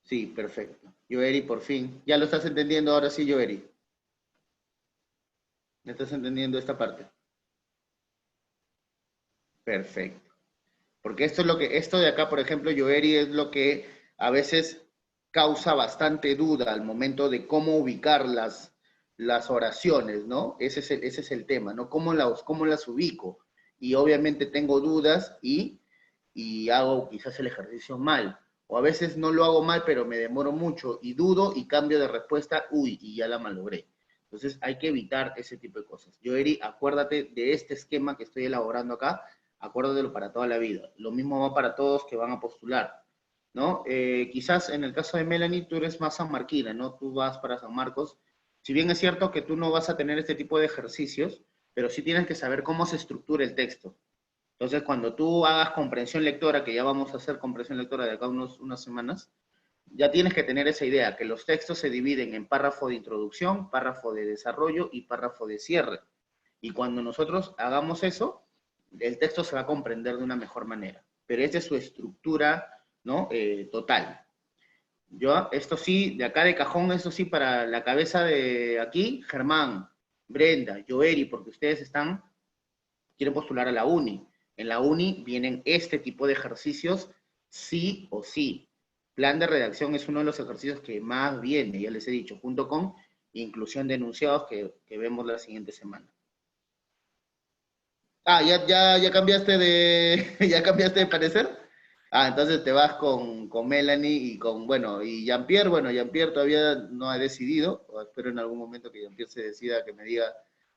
Sí, perfecto. Joeri, por fin. ¿Ya lo estás entendiendo ahora sí, Joeri? ¿Me estás entendiendo esta parte? Perfecto. Porque esto de acá, por ejemplo, Joeri, es lo que a veces causa bastante duda al momento de cómo ubicar las oraciones, ¿no? Ese es el tema, ¿no? ¿Cómo las ubico? Y obviamente tengo dudas y hago quizás el ejercicio mal. O a veces no lo hago mal, pero me demoro mucho y dudo y cambio de respuesta, uy, y ya la malogré. Entonces hay que evitar ese tipo de cosas. Joeri, acuérdate de este esquema que estoy elaborando acá, acuérdatelo para toda la vida. Lo mismo va para todos que van a postular, ¿no? Quizás en el caso de Melanie, tú eres más sanmarquina, ¿no? Tú vas para San Marcos. Si bien es cierto que tú no vas a tener este tipo de ejercicios, pero sí tienes que saber cómo se estructura el texto. Entonces, cuando tú hagas comprensión lectora, que ya vamos a hacer comprensión lectora de acá unas semanas, ya tienes que tener esa idea, que los textos se dividen en párrafo de introducción, párrafo de desarrollo y párrafo de cierre. Y cuando nosotros hagamos eso, el texto se va a comprender de una mejor manera. Pero esta es su estructura, ¿no? Total. Yo, esto sí, de acá de cajón, esto sí, para la cabeza de aquí, Germán, Brenda, Joeri, porque ustedes quieren postular a la uni. En la uni vienen este tipo de ejercicios sí o sí. Plan de redacción es uno de los ejercicios que más viene, ya les he dicho, junto con inclusión de enunciados que vemos la siguiente semana. Ah, ya cambiaste de, ya cambiaste de parecer. Ah, entonces te vas con Melanie y con, bueno, y Jean-Pierre, bueno, Jean-Pierre todavía no ha decidido, o espero en algún momento que Jean-Pierre se decida, que me diga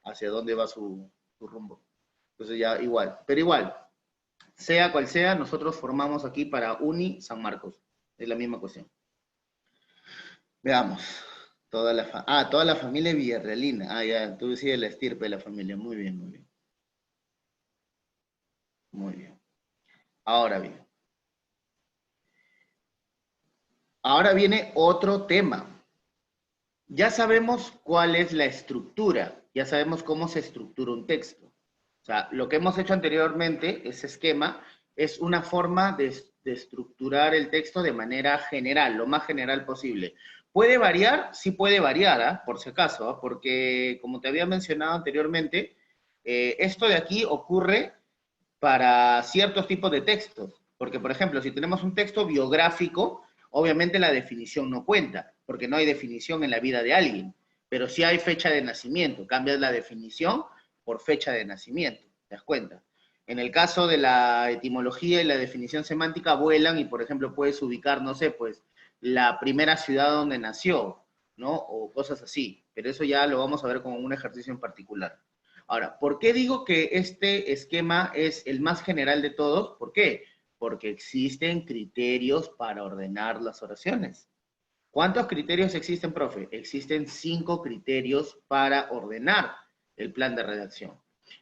hacia dónde va su rumbo. Entonces ya igual, pero igual, sea cual sea, nosotros formamos aquí para Uni San Marcos, es la misma cuestión. Veamos, toda la familia villarrealina, ah, ya, tú decías la estirpe de la familia, muy bien, muy bien, muy bien. Ahora bien, ahora viene otro tema. Ya sabemos cuál es la estructura, ya sabemos cómo se estructura un texto. O sea, lo que hemos hecho anteriormente, ese esquema, es una forma de estructurar el texto de manera general, lo más general posible. ¿Puede variar? Sí puede variar, ¿ah? Por si acaso, ¿ah? Porque como te había mencionado anteriormente, esto de aquí ocurre para ciertos tipos de textos. Porque, por ejemplo, si tenemos un texto biográfico, obviamente la definición no cuenta, porque no hay definición en la vida de alguien, pero sí hay fecha de nacimiento. Cambias la definición por fecha de nacimiento, ¿te das cuenta? En el caso de la etimología y la definición semántica vuelan y, por ejemplo, puedes ubicar, no sé, pues, la primera ciudad donde nació, ¿no? O cosas así. Pero eso ya lo vamos a ver como un ejercicio en particular. Ahora, ¿por qué digo que este esquema es el más general de todos? ¿Por qué? Porque existen criterios para ordenar las oraciones. ¿Cuántos criterios existen, profe? Existen 5 criterios para ordenar el plan de redacción.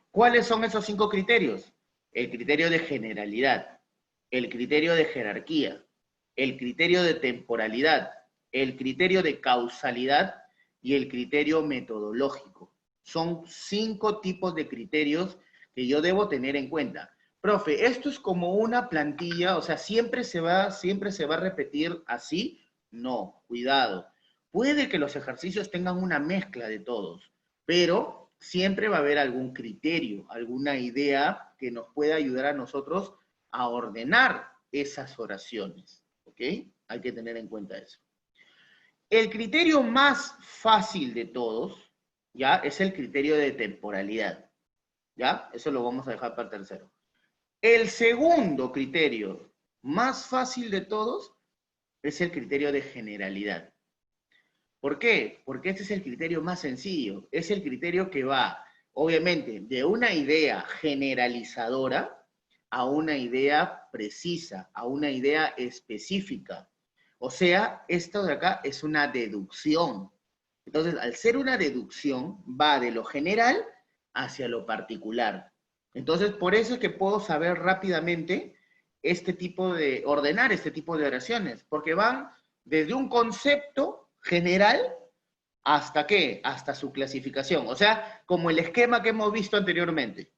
¿Cuáles son esos 5 criterios? El criterio de generalidad, el criterio de jerarquía, el criterio de temporalidad, el criterio de causalidad y el criterio metodológico. Son 5 tipos de criterios que yo debo tener en cuenta. Profe, esto es como una plantilla, o sea, siempre se va a repetir así. No, cuidado. Puede que los ejercicios tengan una mezcla de todos, pero siempre va a haber algún criterio, alguna idea que nos pueda ayudar a nosotros a ordenar esas oraciones. ¿Ok? Hay que tener en cuenta eso. El criterio más fácil de todos, ¿ya? Es el criterio de temporalidad, ¿ya? Eso lo vamos a dejar para el tercero. El segundo criterio más fácil de todos es el criterio de generalidad. ¿Por qué? Porque este es el criterio más sencillo. Es el criterio que va, obviamente, de una idea generalizadora a una idea precisa, a una idea específica. O sea, esto de acá es una deducción. Entonces, al ser una deducción, va de lo general hacia lo particular. Entonces, por eso es que puedo saber rápidamente ordenar este tipo de oraciones, porque van desde un concepto general hasta qué, hasta su clasificación. O sea, como el esquema que hemos visto anteriormente,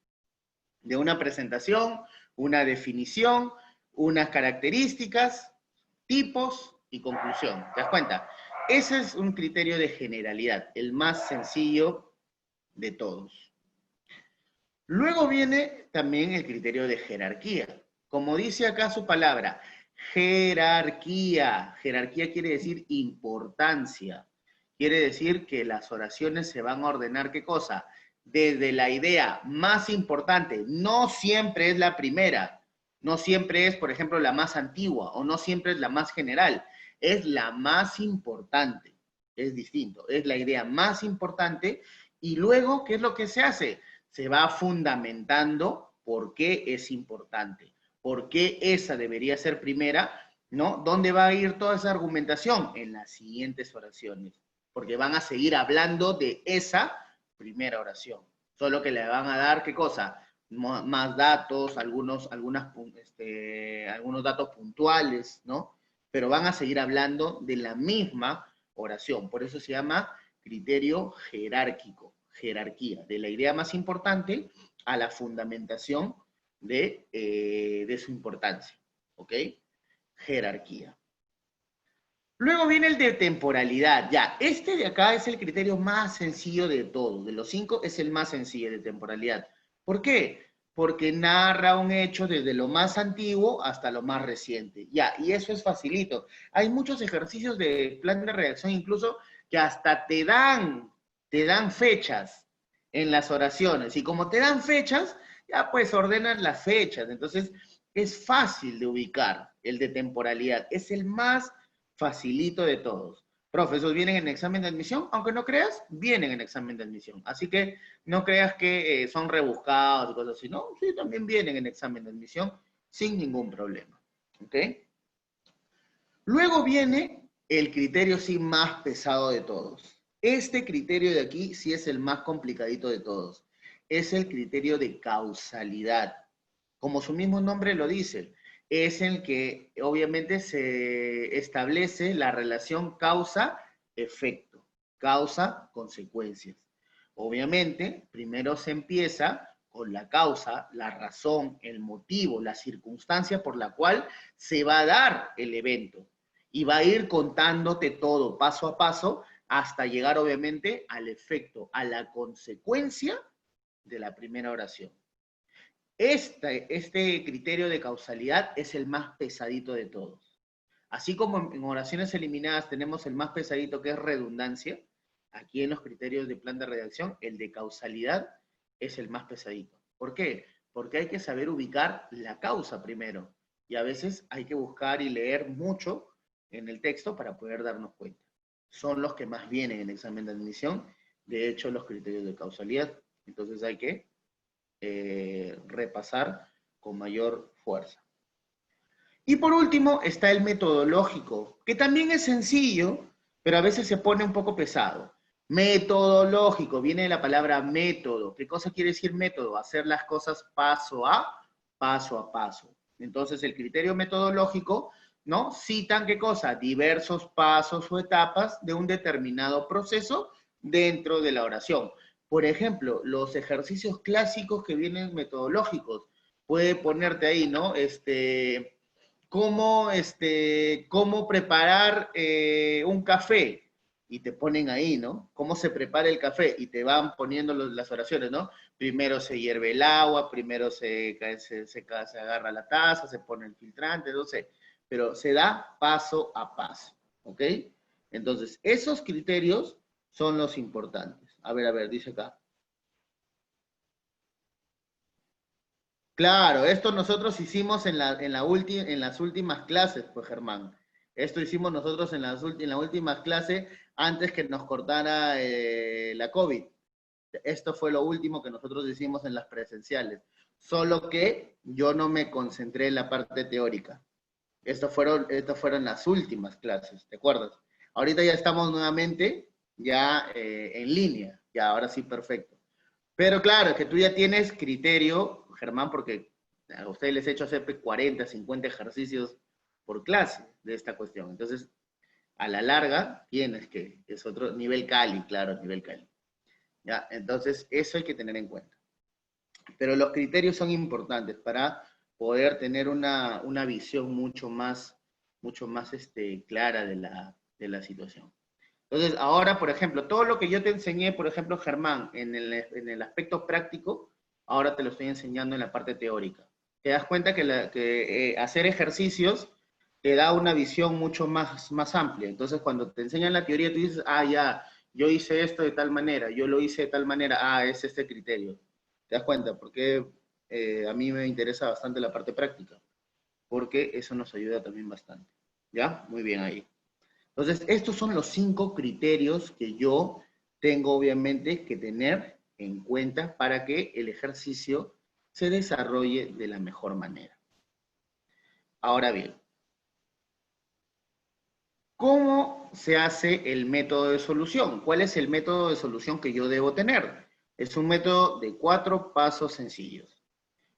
de una presentación, una definición, unas características, tipos y conclusión. ¿Te das cuenta? Ese es un criterio de generalidad, el más sencillo de todos. Luego viene también el criterio de jerarquía. Como dice acá su palabra, jerarquía. Jerarquía quiere decir importancia. Quiere decir que las oraciones se van a ordenar, ¿qué cosa? Desde la idea más importante. No siempre es la primera. No siempre es, por ejemplo, la más antigua o no siempre es la más general. Es la más importante. Es distinto. Es la idea más importante. Y luego, ¿qué es lo que se hace? Se va fundamentando por qué es importante, por qué esa debería ser primera, ¿no? ¿Dónde va a ir toda esa argumentación? En las siguientes oraciones, porque van a seguir hablando de esa primera oración, solo que le van a dar, ¿qué cosa? Más datos, algunos datos puntuales, ¿no? Pero van a seguir hablando de la misma oración, por eso se llama criterio jerárquico, jerarquía, de la idea más importante a la fundamentación de su importancia, ¿ok? Jerarquía. Luego viene el de temporalidad. Ya, este de acá es el criterio más sencillo de todos. De los 5 es el más sencillo de temporalidad. ¿Por qué? Porque narra un hecho desde lo más antiguo hasta lo más reciente. Ya, y eso es facilito. Hay muchos ejercicios de plan de redacción incluso que hasta te dan fechas en las oraciones. Y como te dan fechas, ya pues ordenas las fechas. Entonces, es fácil de ubicar, el de temporalidad. Es el más facilito de todos. Profe, esos vienen en examen de admisión, aunque no creas, vienen en examen de admisión. Así que no creas que son rebuscados y cosas así. No, sí, también vienen en examen de admisión sin ningún problema. ¿Ok? Luego viene el criterio sí más pesado de todos. Este criterio de aquí sí es el más complicadito de todos. Es el criterio de causalidad. Como su mismo nombre lo dice, es el que obviamente se establece la relación causa-efecto, causa-consecuencias. Obviamente, primero se empieza con la causa, la razón, el motivo, la circunstancia por la cual se va a dar el evento y va a ir contándote todo paso a paso hasta llegar obviamente al efecto, a la consecuencia de la primera oración. Este criterio de causalidad es el más pesadito de todos. Así como en oraciones eliminadas tenemos el más pesadito que es redundancia, aquí en los criterios de plan de redacción, el de causalidad es el más pesadito. ¿Por qué? Porque hay que saber ubicar la causa primero. Y a veces hay que buscar y leer mucho en el texto para poder darnos cuenta. Son los que más vienen en el examen de admisión, de hecho, los criterios de causalidad. Entonces hay que repasar con mayor fuerza. Y por último está el metodológico, que también es sencillo, pero a veces se pone un poco pesado. Metodológico, viene de la palabra método. ¿Qué cosa quiere decir método? Hacer las cosas paso a paso. Entonces el criterio metodológico, ¿no? Citan qué cosa? Diversos pasos o etapas de un determinado proceso dentro de la oración. Por ejemplo, los ejercicios clásicos que vienen metodológicos, puede ponerte ahí, ¿no? Cómo preparar un café, y te ponen ahí, ¿no? Cómo se prepara el café, y te van poniendo las oraciones, ¿no? Primero se hierve el agua, primero se agarra la taza, se pone el filtrante, no sé, pero se da paso a paso, ¿ok? Entonces, esos criterios son los importantes. A ver, dice acá. Claro, esto nosotros hicimos en las últimas clases, pues Germán. Esto hicimos nosotros en las últimas clases antes que nos cortara la COVID. Esto fue lo último que nosotros hicimos en las presenciales. Solo que yo no me concentré en la parte teórica. Estas fueron las últimas clases, ¿te acuerdas? Ahorita ya estamos nuevamente ya en línea. Ya, ahora sí, perfecto. Pero claro, es que tú ya tienes criterio, Germán, porque a ustedes les he hecho hacer 40, 50 ejercicios por clase de esta cuestión. Entonces, a la larga, tienes que, es otro nivel Cali, claro, nivel Cali. ¿Ya? Entonces, eso hay que tener en cuenta. Pero los criterios son importantes para poder tener una visión mucho más clara de la situación. Entonces, ahora, por ejemplo, todo lo que yo te enseñé, por ejemplo, Germán, en el aspecto práctico, ahora te lo estoy enseñando en la parte teórica. Te das cuenta que hacer ejercicios te da una visión mucho más amplia. Entonces, cuando te enseñan la teoría, tú dices, ah, ya, yo hice esto de tal manera, yo lo hice de tal manera, ah, es este criterio. ¿Te das cuenta? Porque a mí me interesa bastante la parte práctica, porque eso nos ayuda también bastante. ¿Ya? Muy bien ahí. Entonces, estos son los 5 criterios que yo tengo obviamente que tener en cuenta para que el ejercicio se desarrolle de la mejor manera. Ahora bien, ¿cómo se hace el método de solución? ¿Cuál es el método de solución que yo debo tener? Es un método de 4 pasos sencillos.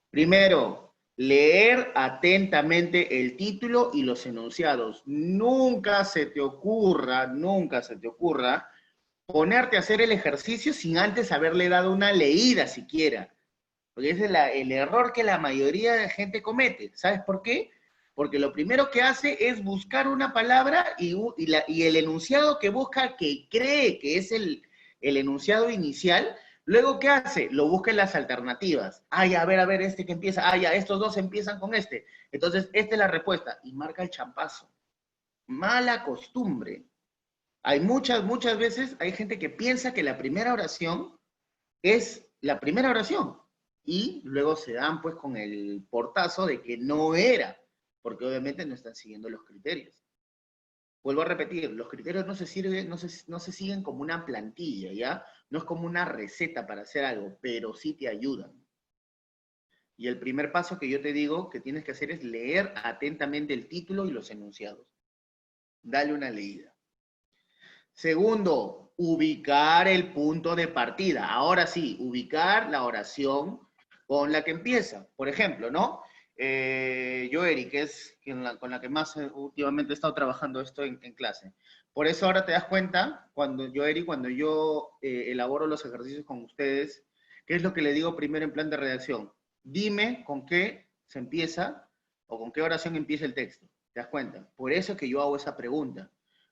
Primero, leer atentamente el título y los enunciados. Nunca se te ocurra ponerte a hacer el ejercicio sin antes haberle dado una leída siquiera. Porque ese es el error que la mayoría de gente comete. ¿Sabes por qué? Porque lo primero que hace es buscar una palabra y el enunciado que busca, que cree que es el enunciado inicial, luego ¿qué hace? Lo busca en las alternativas. Ay, a ver, este que empieza. Ay, ya, estos dos empiezan con este. Entonces, esta es la respuesta. Y marca el champazo. Mala costumbre. Hay muchas veces, hay gente que piensa que la primera oración es la primera oración. y luego se dan pues con el portazo de que no era, porque obviamente no están siguiendo los criterios. Vuelvo a repetir, los criterios no se siguen como una plantilla, ¿ya? No es como una receta para hacer algo, pero sí te ayudan. Y el primer paso que yo te digo que tienes que hacer es leer atentamente el título y los enunciados. Dale una leída. Segundo, ubicar el punto de partida. Ahora sí, ubicar la oración con la que empieza. Por ejemplo, ¿no? Yo, Eric, que es con la que más últimamente he estado trabajando esto en clase. Por eso ahora te das cuenta, cuando yo elaboro los ejercicios con ustedes, ¿qué es lo que le digo primero en plan de redacción? Dime con qué se empieza o con qué oración empieza el texto. ¿Te das cuenta? Por eso es que yo hago esa pregunta,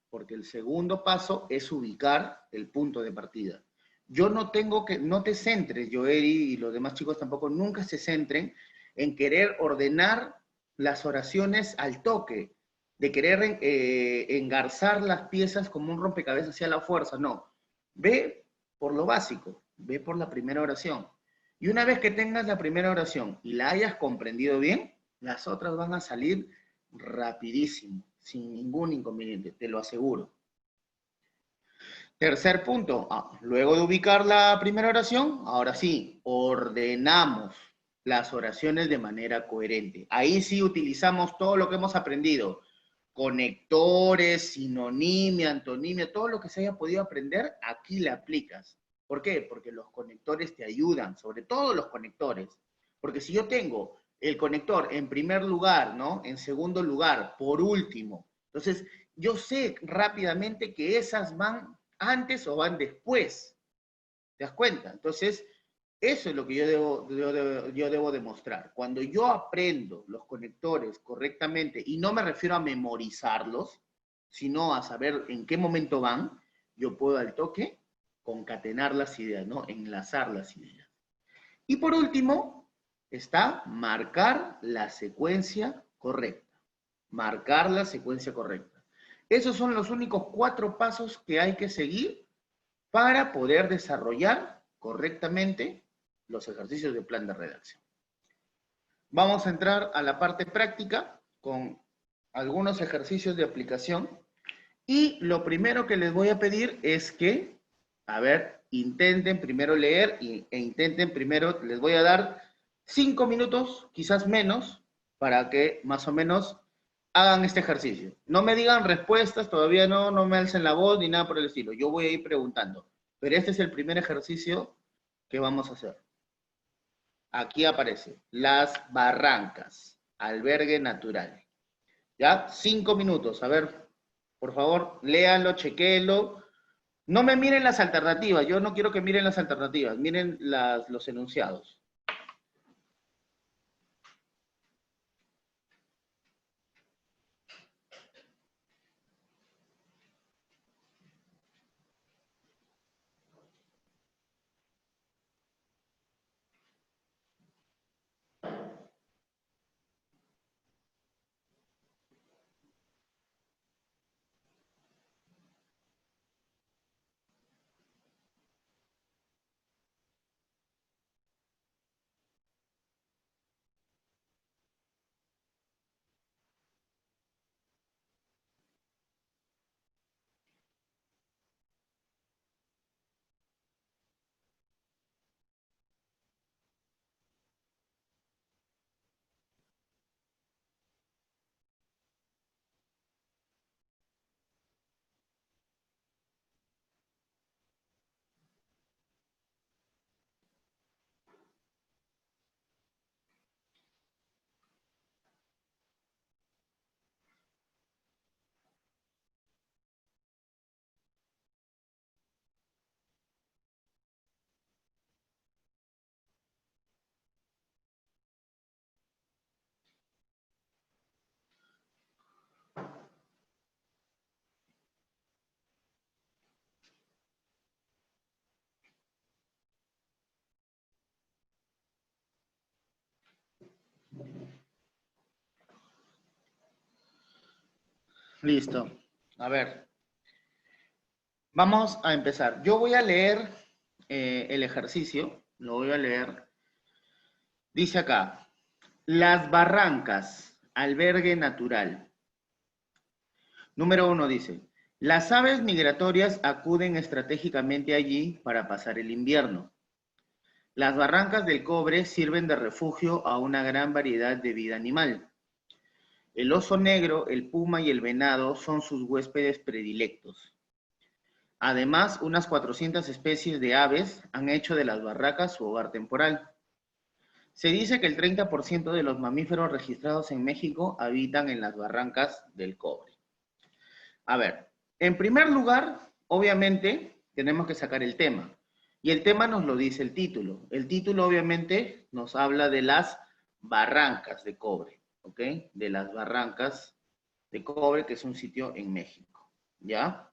porque el segundo paso es ubicar el punto de partida. Yo no tengo que, no te centres, Joeri y los demás chicos tampoco, nunca se centren en querer ordenar las oraciones al toque, de querer engarzar las piezas como un rompecabezas hacia la fuerza, no. Ve por lo básico, ve por la primera oración. Y una vez que tengas la primera oración y la hayas comprendido bien, las otras van a salir rapidísimo, sin ningún inconveniente, te lo aseguro. Tercer punto, luego de ubicar la primera oración, ahora sí, ordenamos las oraciones de manera coherente. Ahí sí utilizamos todo lo que hemos aprendido, conectores, sinonimia, antonimia, todo lo que se haya podido aprender, aquí le aplicas. ¿Por qué? Porque los conectores te ayudan, sobre todo los conectores. Porque si yo tengo el conector en primer lugar, ¿no? En segundo lugar, por último, entonces yo sé rápidamente que esas van antes o van después. ¿Te das cuenta? Entonces, eso es lo que yo debo demostrar. Cuando yo aprendo los conectores correctamente, y no me refiero a memorizarlos, sino a saber en qué momento van, yo puedo al toque concatenar las ideas, ¿no? Enlazar las ideas. Y por último, está marcar la secuencia correcta. Marcar la secuencia correcta. Esos son los únicos 4 pasos que hay que seguir para poder desarrollar correctamente los ejercicios de plan de redacción. Vamos a entrar a la parte práctica con algunos ejercicios de aplicación y lo primero que les voy a pedir es que, a ver, intenten primero leer e intenten primero, les voy a dar 5 minutos, quizás menos, para que más o menos hagan este ejercicio. No me digan respuestas, todavía no me alcen la voz ni nada por el estilo. Yo voy a ir preguntando. Pero este es el primer ejercicio que vamos a hacer. Aquí aparece, Las Barrancas, albergue natural. ¿Ya? 5 minutos. A ver, por favor, léanlo, chequéenlo. No me miren las alternativas, yo no quiero que miren las alternativas, miren los enunciados. Listo. A ver, vamos a empezar. Yo voy a leer el ejercicio, lo voy a leer. Dice acá, las barrancas, albergue natural. Número 1 dice, las aves migratorias acuden estratégicamente allí para pasar el invierno. Las barrancas del Cobre sirven de refugio a una gran variedad de vida animal. El oso negro, el puma y el venado son sus huéspedes predilectos. Además, unas 400 especies de aves han hecho de las barracas su hogar temporal. Se dice que el 30% de los mamíferos registrados en México habitan en las barrancas del Cobre. A ver, en primer lugar, obviamente, tenemos que sacar el tema. Y el tema nos lo dice el título. El título, obviamente, nos habla de las barrancas de cobre, ¿ok? De las barrancas de cobre, que es un sitio en México, ¿ya?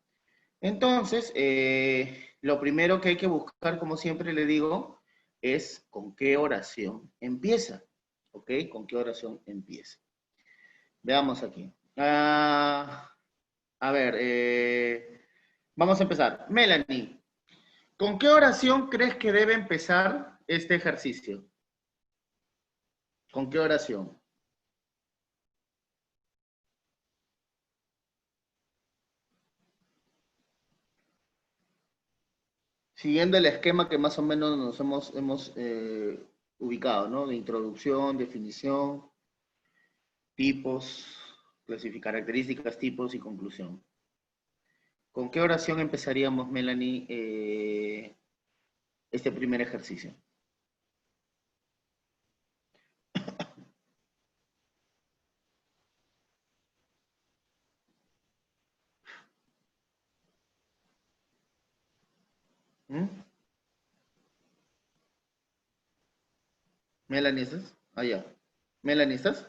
Entonces, lo primero que hay que buscar, como siempre le digo, es con qué oración empieza, ¿ok? ¿Con qué oración empieza? Veamos aquí. A ver, vamos a empezar. Melanie, ¿con qué oración crees que debe empezar este ejercicio? ¿Con qué oración? Siguiendo el esquema que más o menos nos hemos ubicado, ¿no? De introducción, definición, tipos, clasificar características, tipos y conclusión. ¿Con qué oración empezaríamos, Melanie, este primer ejercicio? ¿Mm? Melanie, ¿estás? Ah, ya. Melanie, ¿estás?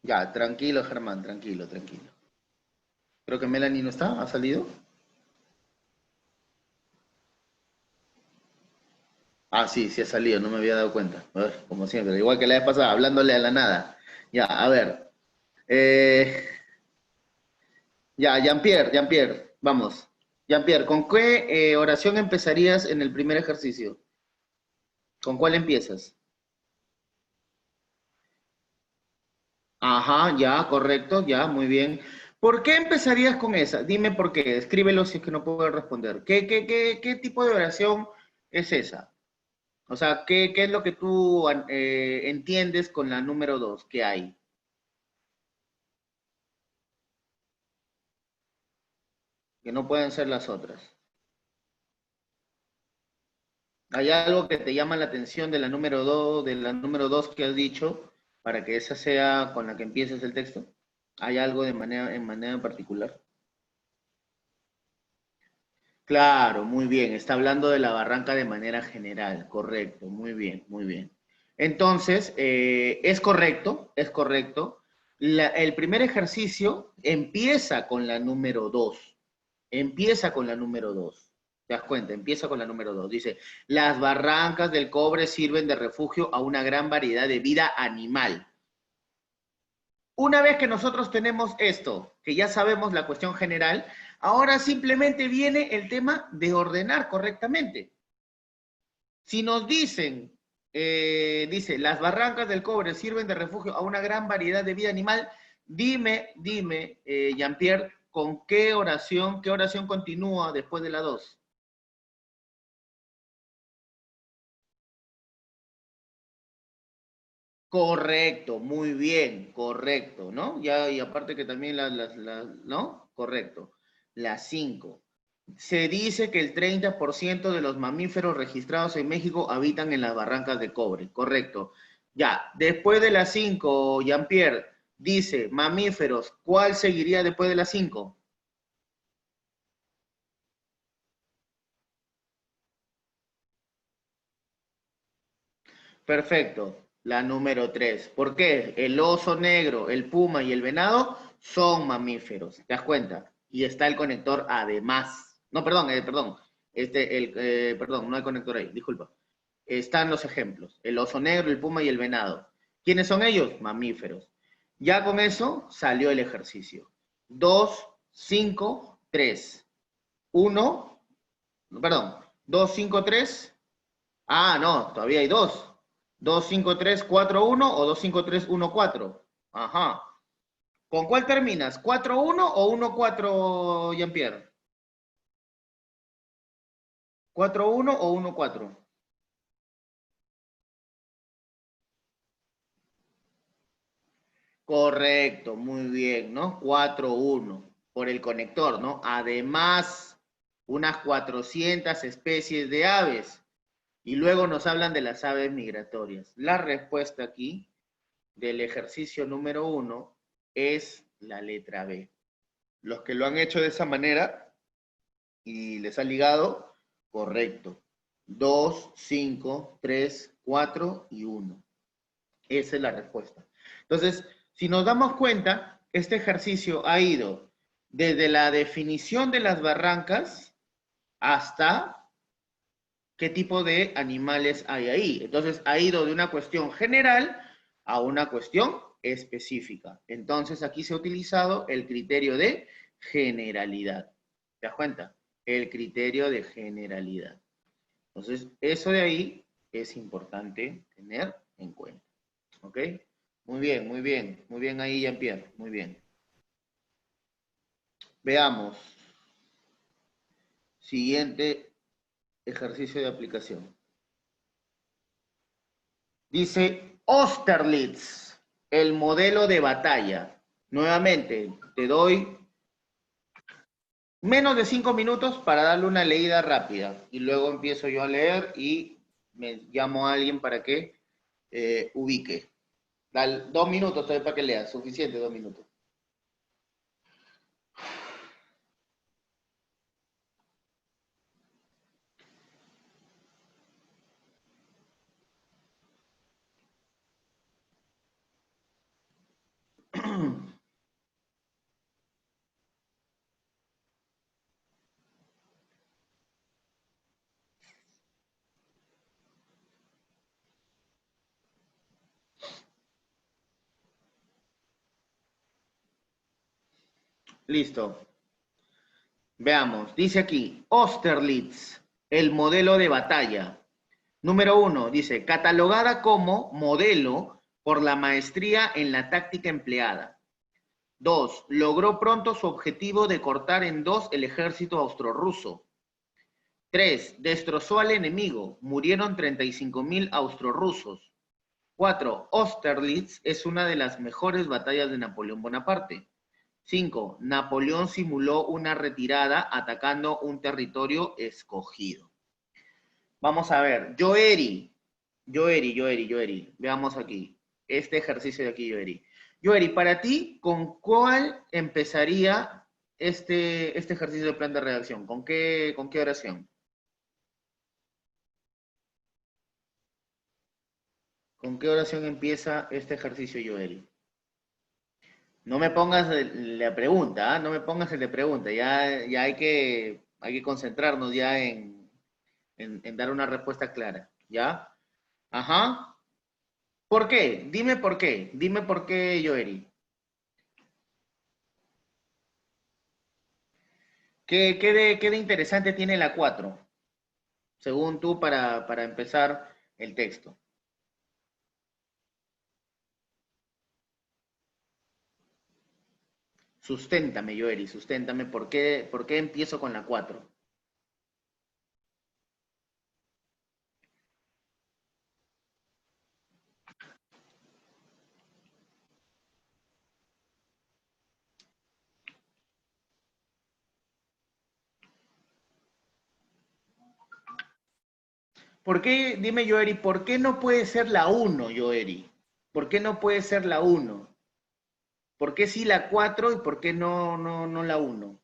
Ya, tranquilo, Germán, tranquilo, tranquilo. Creo que Melanie no está, ¿ha salido? Ah, sí, sí ha salido, no me había dado cuenta. Ay, como siempre, igual que la vez pasada, hablándole a la nada. Ya, a ver. Eh, ya, Jean-Pierre, vamos. Jean-Pierre, ¿con qué oración empezarías en el primer ejercicio? ¿Con cuál empiezas? Ajá, ya, correcto, ya, muy bien. ¿Por qué empezarías con esa? Dime por qué, escríbelo si es que no puedo responder. ¿Qué tipo de oración es esa? O sea, ¿qué es lo que tú entiendes con la número 2 que hay? Que no pueden ser las otras. ¿Hay algo que te llama la atención de la número 2 que has dicho, para que esa sea con la que empieces el texto? ¿Hay algo en manera en particular? Claro, muy bien. Está hablando de la barranca de manera general. Correcto, muy bien, muy bien. Entonces, es correcto, es correcto. El primer ejercicio empieza con la número 2. Empieza con la número 2. ¿Te das cuenta? Empieza con la número 2. Dice, las barrancas del cobre sirven de refugio a una gran variedad de vida animal. Una vez que nosotros tenemos esto, que ya sabemos la cuestión general, ahora simplemente viene el tema de ordenar correctamente. Si nos dicen, dice, las barrancas del cobre sirven de refugio a una gran variedad de vida animal, dime, Jean-Pierre, ¿con qué oración continúa después de la 2? Correcto, muy bien, correcto, ¿no? Ya, y aparte que también ¿no? Correcto. Las 5. Se dice que el 30% de los mamíferos registrados en México habitan en las barrancas de cobre, correcto. Ya, después de las 5, Jean-Pierre dice mamíferos, ¿cuál seguiría después de las 5? Perfecto. La número 3. ¿Por qué? El oso negro, el puma y el venado son mamíferos. ¿Te das cuenta? Y está el conector además. No, perdón. Perdón, no hay conector ahí, disculpa. Están los ejemplos. El oso negro, el puma y el venado. ¿Quiénes son ellos? Mamíferos. Ya con eso salió el ejercicio. 2, 5, 3. 1, perdón. 253. Ah, no, todavía hay dos. 25341 o 25314. Ajá. ¿Con cuál terminas? ¿4-1 o 1-4, Jean-Pierre? ¿4-1 o 1-4? Correcto, muy bien, ¿no? 4-1 por el conector, ¿no? Además, unas 400 especies de aves. Y luego nos hablan de las aves migratorias. La respuesta aquí del ejercicio número 1 es la letra B. Los que lo han hecho de esa manera y les ha ligado, correcto. 2, 5, 3, 4 y 1. Esa es la respuesta. Entonces, si nos damos cuenta, este ejercicio ha ido desde la definición de las barrancas hasta qué tipo de animales hay ahí. Entonces, ha ido de una cuestión general a una cuestión específica. Entonces, aquí se ha utilizado el criterio de generalidad. ¿Te das cuenta? El criterio de generalidad. Entonces, eso de ahí es importante tener en cuenta. ¿Ok? Muy bien, muy bien. Muy bien ahí, Jean-Pierre. Muy bien. Veamos. Siguiente ejercicio de aplicación. Dice Austerlitz, el modelo de batalla. Nuevamente, te doy menos de 5 minutos para darle una leída rápida. Y luego empiezo yo a leer y me llamo a alguien para que ubique. Dale 2 minutos todavía para que leas. Suficiente, 2 minutos. Listo. Veamos. Dice aquí, Austerlitz, el modelo de batalla. Número 1, dice, catalogada como modelo por la maestría en la táctica empleada. 2, logró pronto su objetivo de cortar en dos el ejército austroruso. 3, destrozó al enemigo, murieron 35.000 austrorusos. 4, Austerlitz es una de las mejores batallas de Napoleón Bonaparte. 5, Napoleón simuló una retirada atacando un territorio escogido. Vamos a ver, Joeri. Veamos aquí. Este ejercicio de aquí, Joeri. Joeri, para ti, ¿con cuál empezaría este ejercicio de plan de redacción? ¿Con qué oración? ¿Con qué oración empieza este ejercicio, Joeri? No me pongas la pregunta, ¿ah? No me pongas el de pregunta. Ya hay que concentrarnos ya en dar una respuesta clara. ¿Ya? Ajá. ¿Por qué? Dime por qué. Dime por qué, Joeri. ¿Qué de interesante tiene la 4, según tú, para empezar el texto? Susténtame, Joeri, susténtame. ¿Por qué empiezo con la 4? Dime, Joeri, ¿por qué no puede ser la 1, Joeri? ¿Por qué no puede ser la 1? ¿Por qué sí la 4 y por qué no la 1?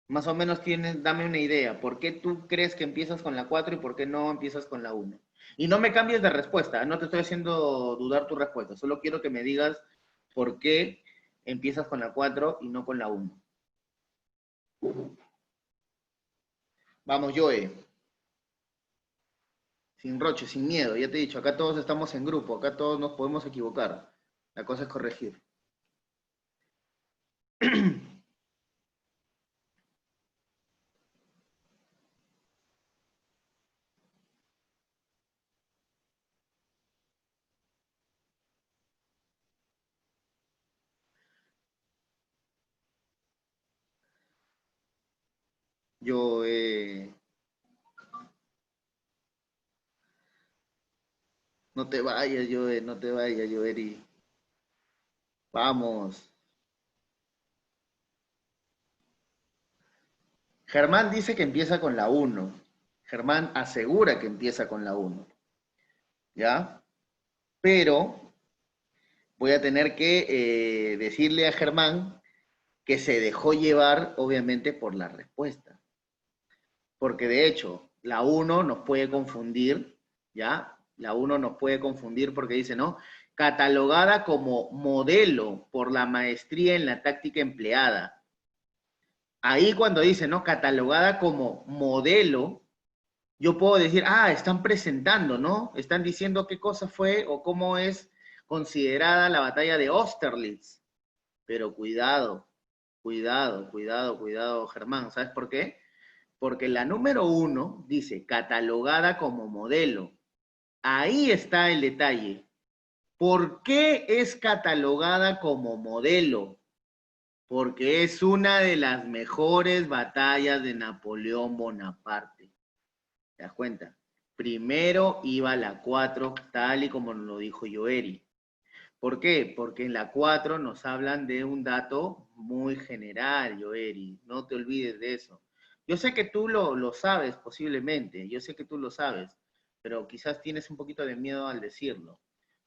Más o menos dame una idea. ¿Por qué tú crees que empiezas con la 4 y por qué no empiezas con la 1? Y no me cambies de respuesta, no te estoy haciendo dudar tu respuesta, solo quiero que me digas por qué empiezas con la 4 y no con la 1. Vamos, Joe, sin roche, sin miedo, ya te he dicho, acá todos estamos en grupo, acá todos nos podemos equivocar. La cosa es corregir. Yo, no te vayas, yo, no te vayas, yo, Eri. Vamos. Germán dice que empieza con la uno. Germán asegura que empieza con la uno. ¿Ya? Pero voy a tener que decirle a Germán que se dejó llevar, obviamente, por la respuesta. Porque de hecho, la uno nos puede confundir, ¿ya? La uno nos puede confundir porque dice, ¿no? Catalogada como modelo por la maestría en la táctica empleada. Ahí cuando dice, ¿no? Catalogada como modelo, yo puedo decir, ah, están presentando, ¿no? Están diciendo qué cosa fue o cómo es considerada la batalla de Austerlitz. Pero cuidado, cuidado, cuidado, cuidado, Germán. ¿Sabes por qué? Porque la número uno dice catalogada como modelo. Ahí está el detalle. ¿Por qué es catalogada como modelo? Porque es una de las mejores batallas de Napoleón Bonaparte. ¿Te das cuenta? Primero iba la 4, tal y como nos lo dijo Joeri. ¿Por qué? Porque en la 4 nos hablan de un dato muy general, Joeri. No te olvides de eso. Yo sé que tú lo sabes posiblemente, yo sé que tú lo sabes, pero quizás tienes un poquito de miedo al decirlo.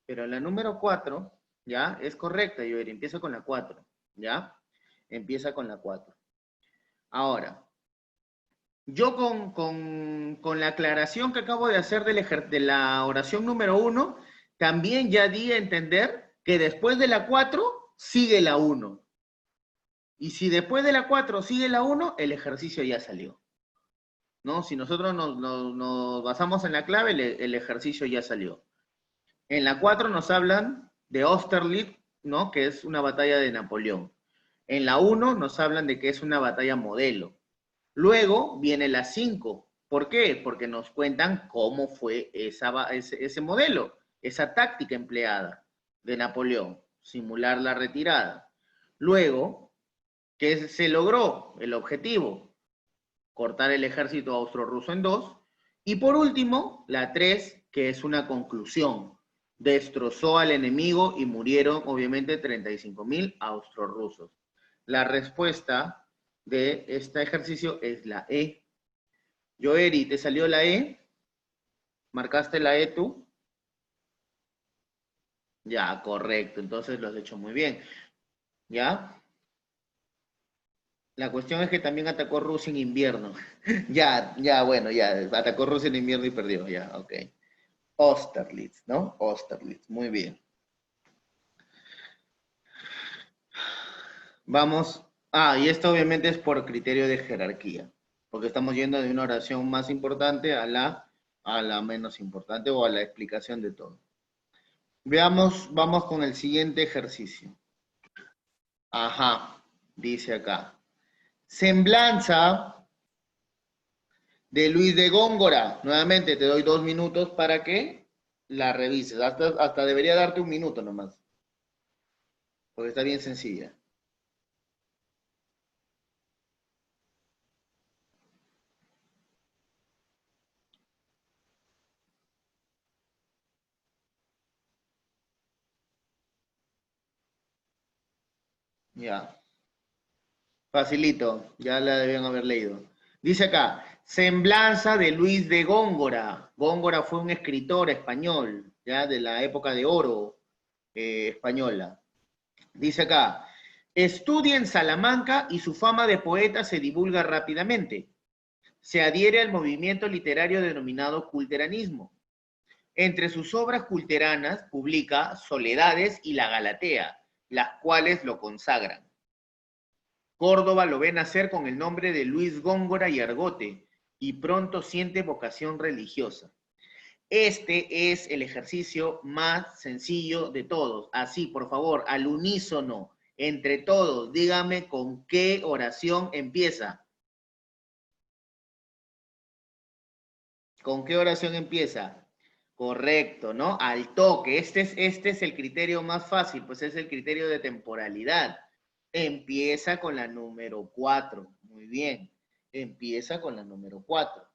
Pero la número 4, ¿ya? Es correcta, Joeri. Empieza con la 4, ¿ya? Empieza con la 4. Ahora, yo con la aclaración que acabo de hacer de la oración número uno, también ya di a entender que después de la 4 sigue la uno. Y si después de la 4 sigue la uno, el ejercicio ya salió. ¿No? Si nosotros nos basamos en la clave, el ejercicio ya salió. En la 4 nos hablan de Austerlitz, ¿no? Que es una batalla de Napoleón. En la uno nos hablan de que es una batalla modelo. Luego viene la 5. ¿Por qué? Porque nos cuentan cómo fue ese modelo, esa táctica empleada de Napoleón, simular la retirada. Luego, ¿qué se logró? El objetivo, cortar el ejército austro-ruso en dos. Y por último, la 3, que es una conclusión. Destrozó al enemigo y murieron, obviamente, 35.000 austro-rusos. La respuesta de este ejercicio es la E. Joeri, ¿te salió la E? ¿Marcaste la E tú? Ya, correcto. Entonces lo has hecho muy bien. ¿Ya? La cuestión es que también atacó Rusia en invierno. Ya, ya, bueno, ya. Atacó Rusia en invierno y perdió. Ya, ok. Austerlitz, ¿no? Austerlitz. Muy bien. Vamos. Ah, y esto obviamente es por criterio de jerarquía. Porque estamos yendo de una oración más importante a la menos importante o a la explicación de todo. Veamos, vamos con el siguiente ejercicio. Ajá, dice acá. Semblanza de Luis de Góngora. Nuevamente te doy 2 minutos para que la revises. Hasta debería darte un minuto nomás. Porque está bien sencilla. Ya. Facilito. Ya la debían haber leído. Dice acá. Semblanza de Luis de Góngora. Góngora fue un escritor español, ya de la época de oro española. Dice acá, estudia en Salamanca y su fama de poeta se divulga rápidamente. Se adhiere al movimiento literario denominado culteranismo. Entre sus obras culteranas publica Soledades y La Galatea, las cuales lo consagran. Córdoba lo ve nacer con el nombre de Luis Góngora y Argote y pronto siente vocación religiosa. Este es el ejercicio más sencillo de todos. Así, por favor, al unísono, entre todos, dígame con qué oración empieza. ¿Con qué oración empieza? Correcto, ¿no? Al toque. Este es el criterio más fácil, pues es el criterio de temporalidad. Empieza con la número 4. Muy bien. Empieza con la número 4.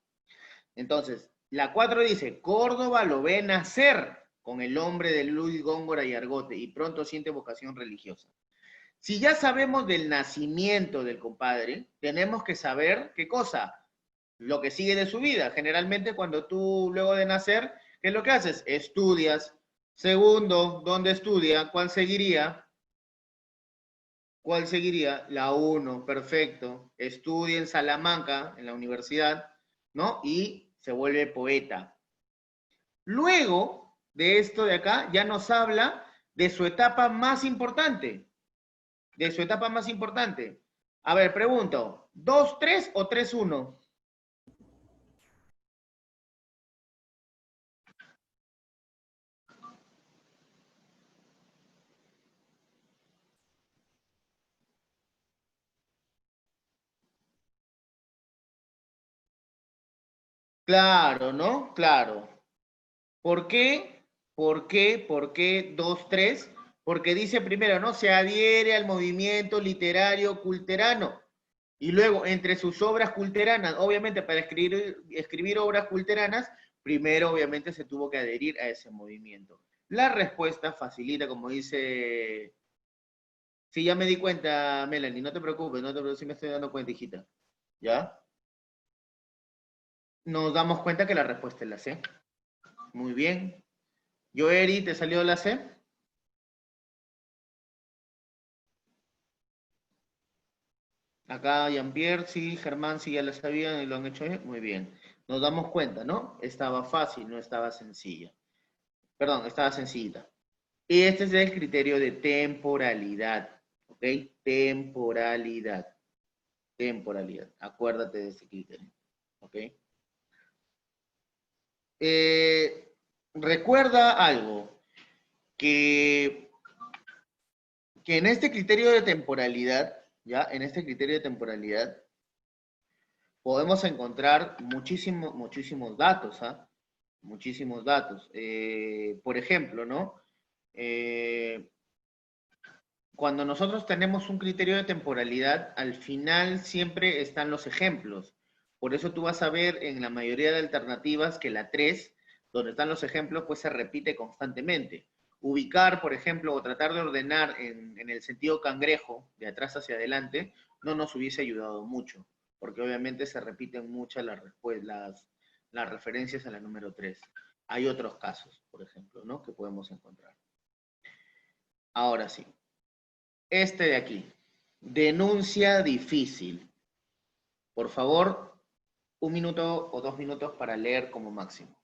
Entonces, la 4 dice, Córdoba lo ve nacer con el hombre de Luis Góngora y Argote y pronto siente vocación religiosa. Si ya sabemos del nacimiento del compadre, tenemos que saber qué cosa, lo que sigue de su vida. Generalmente cuando tú luego de nacer, ¿qué es lo que haces? Estudias. Segundo, ¿dónde estudia? ¿Cuál seguiría? ¿Cuál seguiría? La 1, perfecto. Estudia en Salamanca, en la universidad, ¿no? Y se vuelve poeta. Luego de esto de acá, ya nos habla de su etapa más importante. De su etapa más importante. A ver, pregunto, ¿2-3 o 3-1? Claro, ¿no? Claro. ¿Por qué? ¿Por qué? ¿Por qué 2-3? Porque dice primero, ¿no? Se adhiere al movimiento literario culterano. Y luego, entre sus obras culteranas, obviamente para escribir obras culteranas, primero obviamente se tuvo que adherir a ese movimiento. La respuesta facilita, como dice... Sí, ya me di cuenta, Melanie, no te preocupes, no te preocupes, sí me estoy dando cuenta, hijita. ¿Ya? Nos damos cuenta que la respuesta es la C. Muy bien. Joeri, ¿te salió la C? Acá Jean-Pierre, sí, Germán, sí, ya lo sabían y lo han hecho bien. Muy bien. Nos damos cuenta, ¿no? Estaba fácil, no estaba sencilla. Perdón, estaba sencillita. Y este es el criterio de temporalidad, ¿ok? Temporalidad, temporalidad. Acuérdate de ese criterio, ¿ok? Recuerda algo, que, que en este criterio de temporalidad, ¿ya? En este criterio de temporalidad, podemos encontrar muchísimos datos, ¿ah? Muchísimos datos. Por ejemplo, ¿no? Eh, Cuando nosotros tenemos un criterio de temporalidad, al final siempre están los ejemplos. Por eso tú vas a ver en la mayoría de alternativas que la 3, donde están los ejemplos, pues se repite constantemente. Ubicar, por ejemplo, o tratar de ordenar en el sentido cangrejo, de atrás hacia adelante, no nos hubiese ayudado mucho, porque obviamente se repiten muchas las referencias a la número 3. Hay otros casos, por ejemplo, ¿no? Que podemos encontrar. Ahora sí. Este de aquí. Denuncia difícil. Por favor, 1 minuto o 2 minutos para leer como máximo.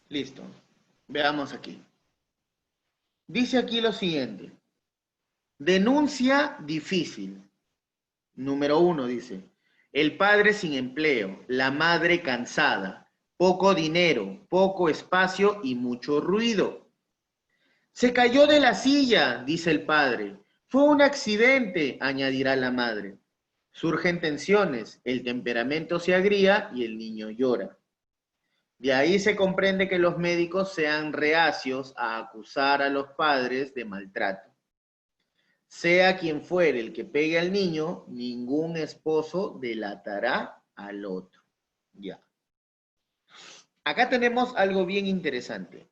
Listo. Veamos aquí. Dice aquí lo siguiente. Denuncia difícil. Número 1 dice. El padre sin empleo, la madre cansada, poco dinero, poco espacio y mucho ruido. Se cayó de la silla, dice el padre. Fue un accidente, añadirá la madre. Surgen tensiones, el temperamento se agria y el niño llora. De ahí se comprende que los médicos sean reacios a acusar a los padres de maltrato. Sea quien fuere el que pegue al niño, ningún esposo delatará al otro. Ya. Acá tenemos algo bien interesante.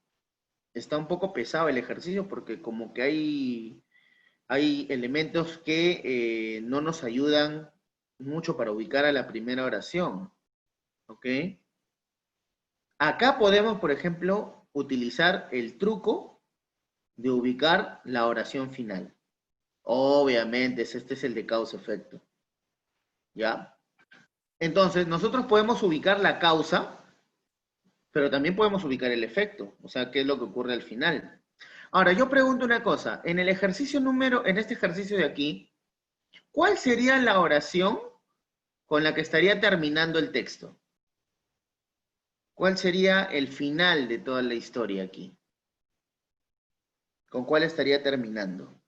Está un poco pesado el ejercicio porque como que hay elementos que no nos ayudan mucho para ubicar a la primera oración. ¿Ok? Acá podemos, por ejemplo, utilizar el truco de ubicar la oración final. Obviamente, este es el de causa-efecto. ¿Ya? Entonces, nosotros podemos ubicar la causa, pero también podemos ubicar el efecto. O sea, qué es lo que ocurre al final. Ahora, yo pregunto una cosa. En este ejercicio de aquí, ¿cuál sería la oración con la que estaría terminando el texto? ¿Cuál sería el final de toda la historia aquí? ¿Con cuál estaría terminando?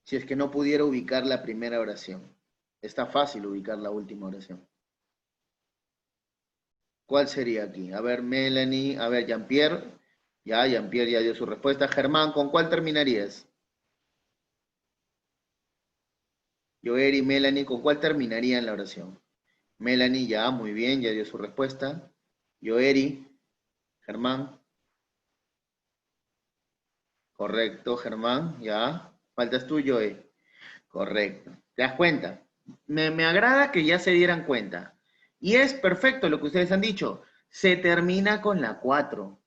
Si es que no pudiera ubicar la primera oración. Está fácil ubicar la última oración. ¿Cuál sería aquí? A ver, Melanie, a ver, Jean-Pierre. Ya, Jean-Pierre ya dio su respuesta. Germán, ¿con cuál terminarías? Joer y Melanie, ¿con cuál terminarían la oración? Melanie, ya, muy bien, ya dio su respuesta. Joeri, Germán, correcto, Germán, ya. Faltas tú, Joe. Correcto. ¿Te das cuenta? Me agrada que ya se dieran cuenta. Y es perfecto lo que ustedes han dicho. Se termina con la 4.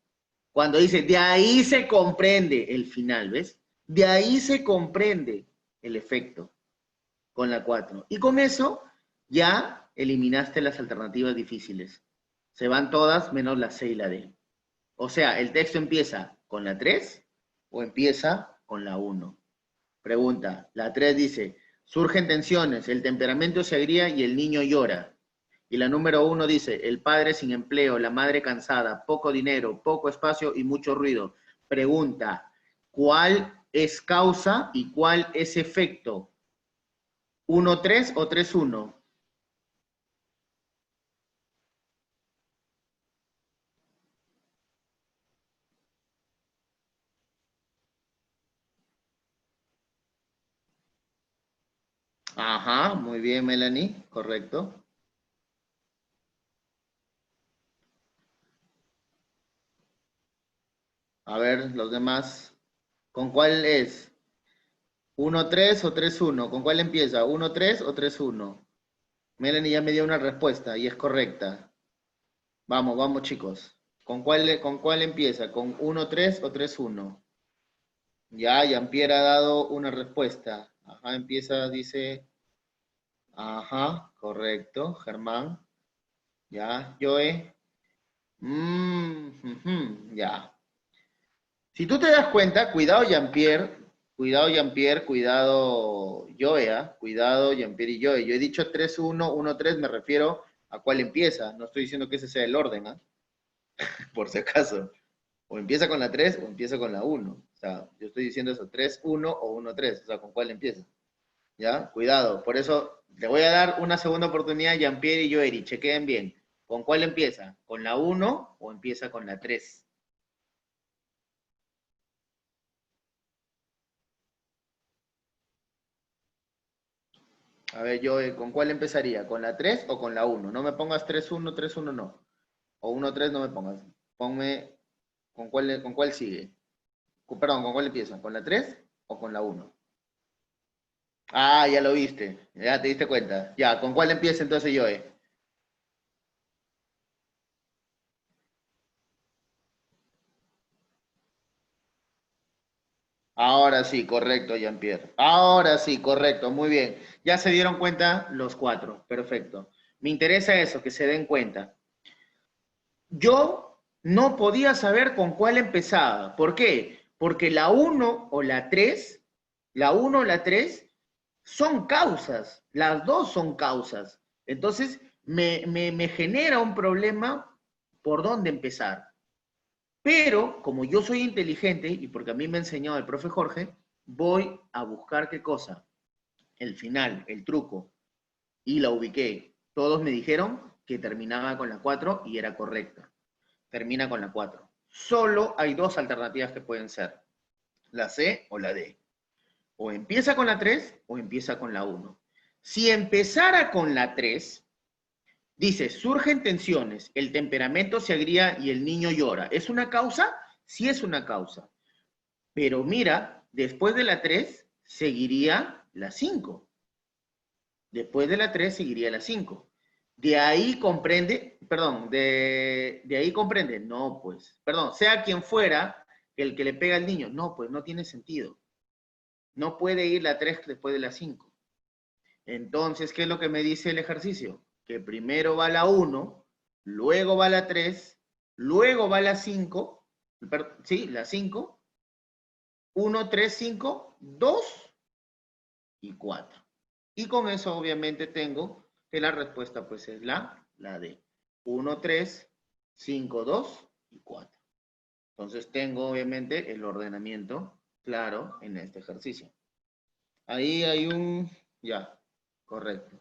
Cuando dice, de ahí se comprende el final, ¿ves? De ahí se comprende el efecto con la 4. Y con eso ya eliminaste las alternativas difíciles. Se van todas menos la C y la D. O sea, el texto empieza con la 3 o empieza con la 1. Pregunta, la 3 dice, surgen tensiones, el temperamento se agria y el niño llora. Y la número 1 dice, el padre sin empleo, la madre cansada, poco dinero, poco espacio y mucho ruido. Pregunta, ¿cuál es causa y cuál es efecto? ¿1-3 o 3-1? Ajá, muy bien, Melanie, correcto. A ver, los demás, ¿con cuál es? ¿1-3 o 3-1? ¿Con cuál empieza? ¿1-3 o 3-1? Melanie ya me dio una respuesta y es correcta. Vamos, vamos chicos. ¿Con cuál empieza? ¿Con 1-3 o 3-1? Ya, Jean-Pierre ha dado una respuesta. Ajá, empieza, dice, ajá, correcto, Germán. Ya, Joe. Ya. Si tú te das cuenta, cuidado Jean-Pierre, cuidado Joe, ¿ah? Cuidado Jean-Pierre y Joe. Yo he dicho 3-1, 1-3, me refiero a cuál empieza. No estoy diciendo que ese sea el orden, ¿ah? Por si acaso. O empieza con la 3 o empieza con la 1. O sea, yo estoy diciendo eso, 3-1 o 1-3. O sea, ¿con cuál empieza? ¿Ya? Cuidado. Por eso le voy a dar una segunda oportunidad a Jean-Pierre y Joeri. Chequeen bien. ¿Con cuál empieza? ¿Con la 1 o empieza con la 3? A ver, yo, ¿con cuál empezaría? ¿Con la 3 o con la 1? No me pongas 3-1, 3-1 no. O 1-3 no me pongas. Ponme, ¿con cuál sigue? Perdón, ¿con cuál empieza? ¿Con la 3 o con la 1? Ah, ya lo viste. Ya te diste cuenta. Ya, ¿con cuál empieza entonces Joe? Ahora sí, correcto, Jean-Pierre. Ahora sí, correcto, muy bien. Ya se dieron cuenta los cuatro. Perfecto. Me interesa eso, que se den cuenta. Yo no podía saber con cuál empezaba. ¿Por qué? Porque la uno o la 3 son causas. Las dos son causas. Entonces, me genera un problema por dónde empezar. Pero, como yo soy inteligente, y porque a mí me ha enseñado el profe Jorge, voy a buscar qué cosa. El final, el truco. Y la ubiqué. Todos me dijeron que terminaba con la 4 y era correcta. Termina con la 4. Solo hay dos alternativas que pueden ser, la C o la D. O empieza con la 3 o empieza con la 1. Si empezara con la 3, dice, surgen tensiones, el temperamento se agria y el niño llora. ¿Es una causa? Sí es una causa. Pero mira, después de la 3 seguiría la 5. Después de la 3 seguiría la 5. De ahí comprende, perdón, de ahí comprende, no, pues, perdón, sea quien fuera el que le pega al niño, no, pues no tiene sentido. No puede ir la 3 después de la 5. Entonces, ¿qué es lo que me dice el ejercicio? Que primero va la 1, luego va la 3, luego va la 5 Sí, la 5, 1, 3, 5, 2 y 4. Y con eso obviamente tengo que la respuesta pues es la D. 1, 3, 5, 2 y 4. Entonces tengo obviamente el ordenamiento claro en este ejercicio. Ahí hay un... Ya, correcto.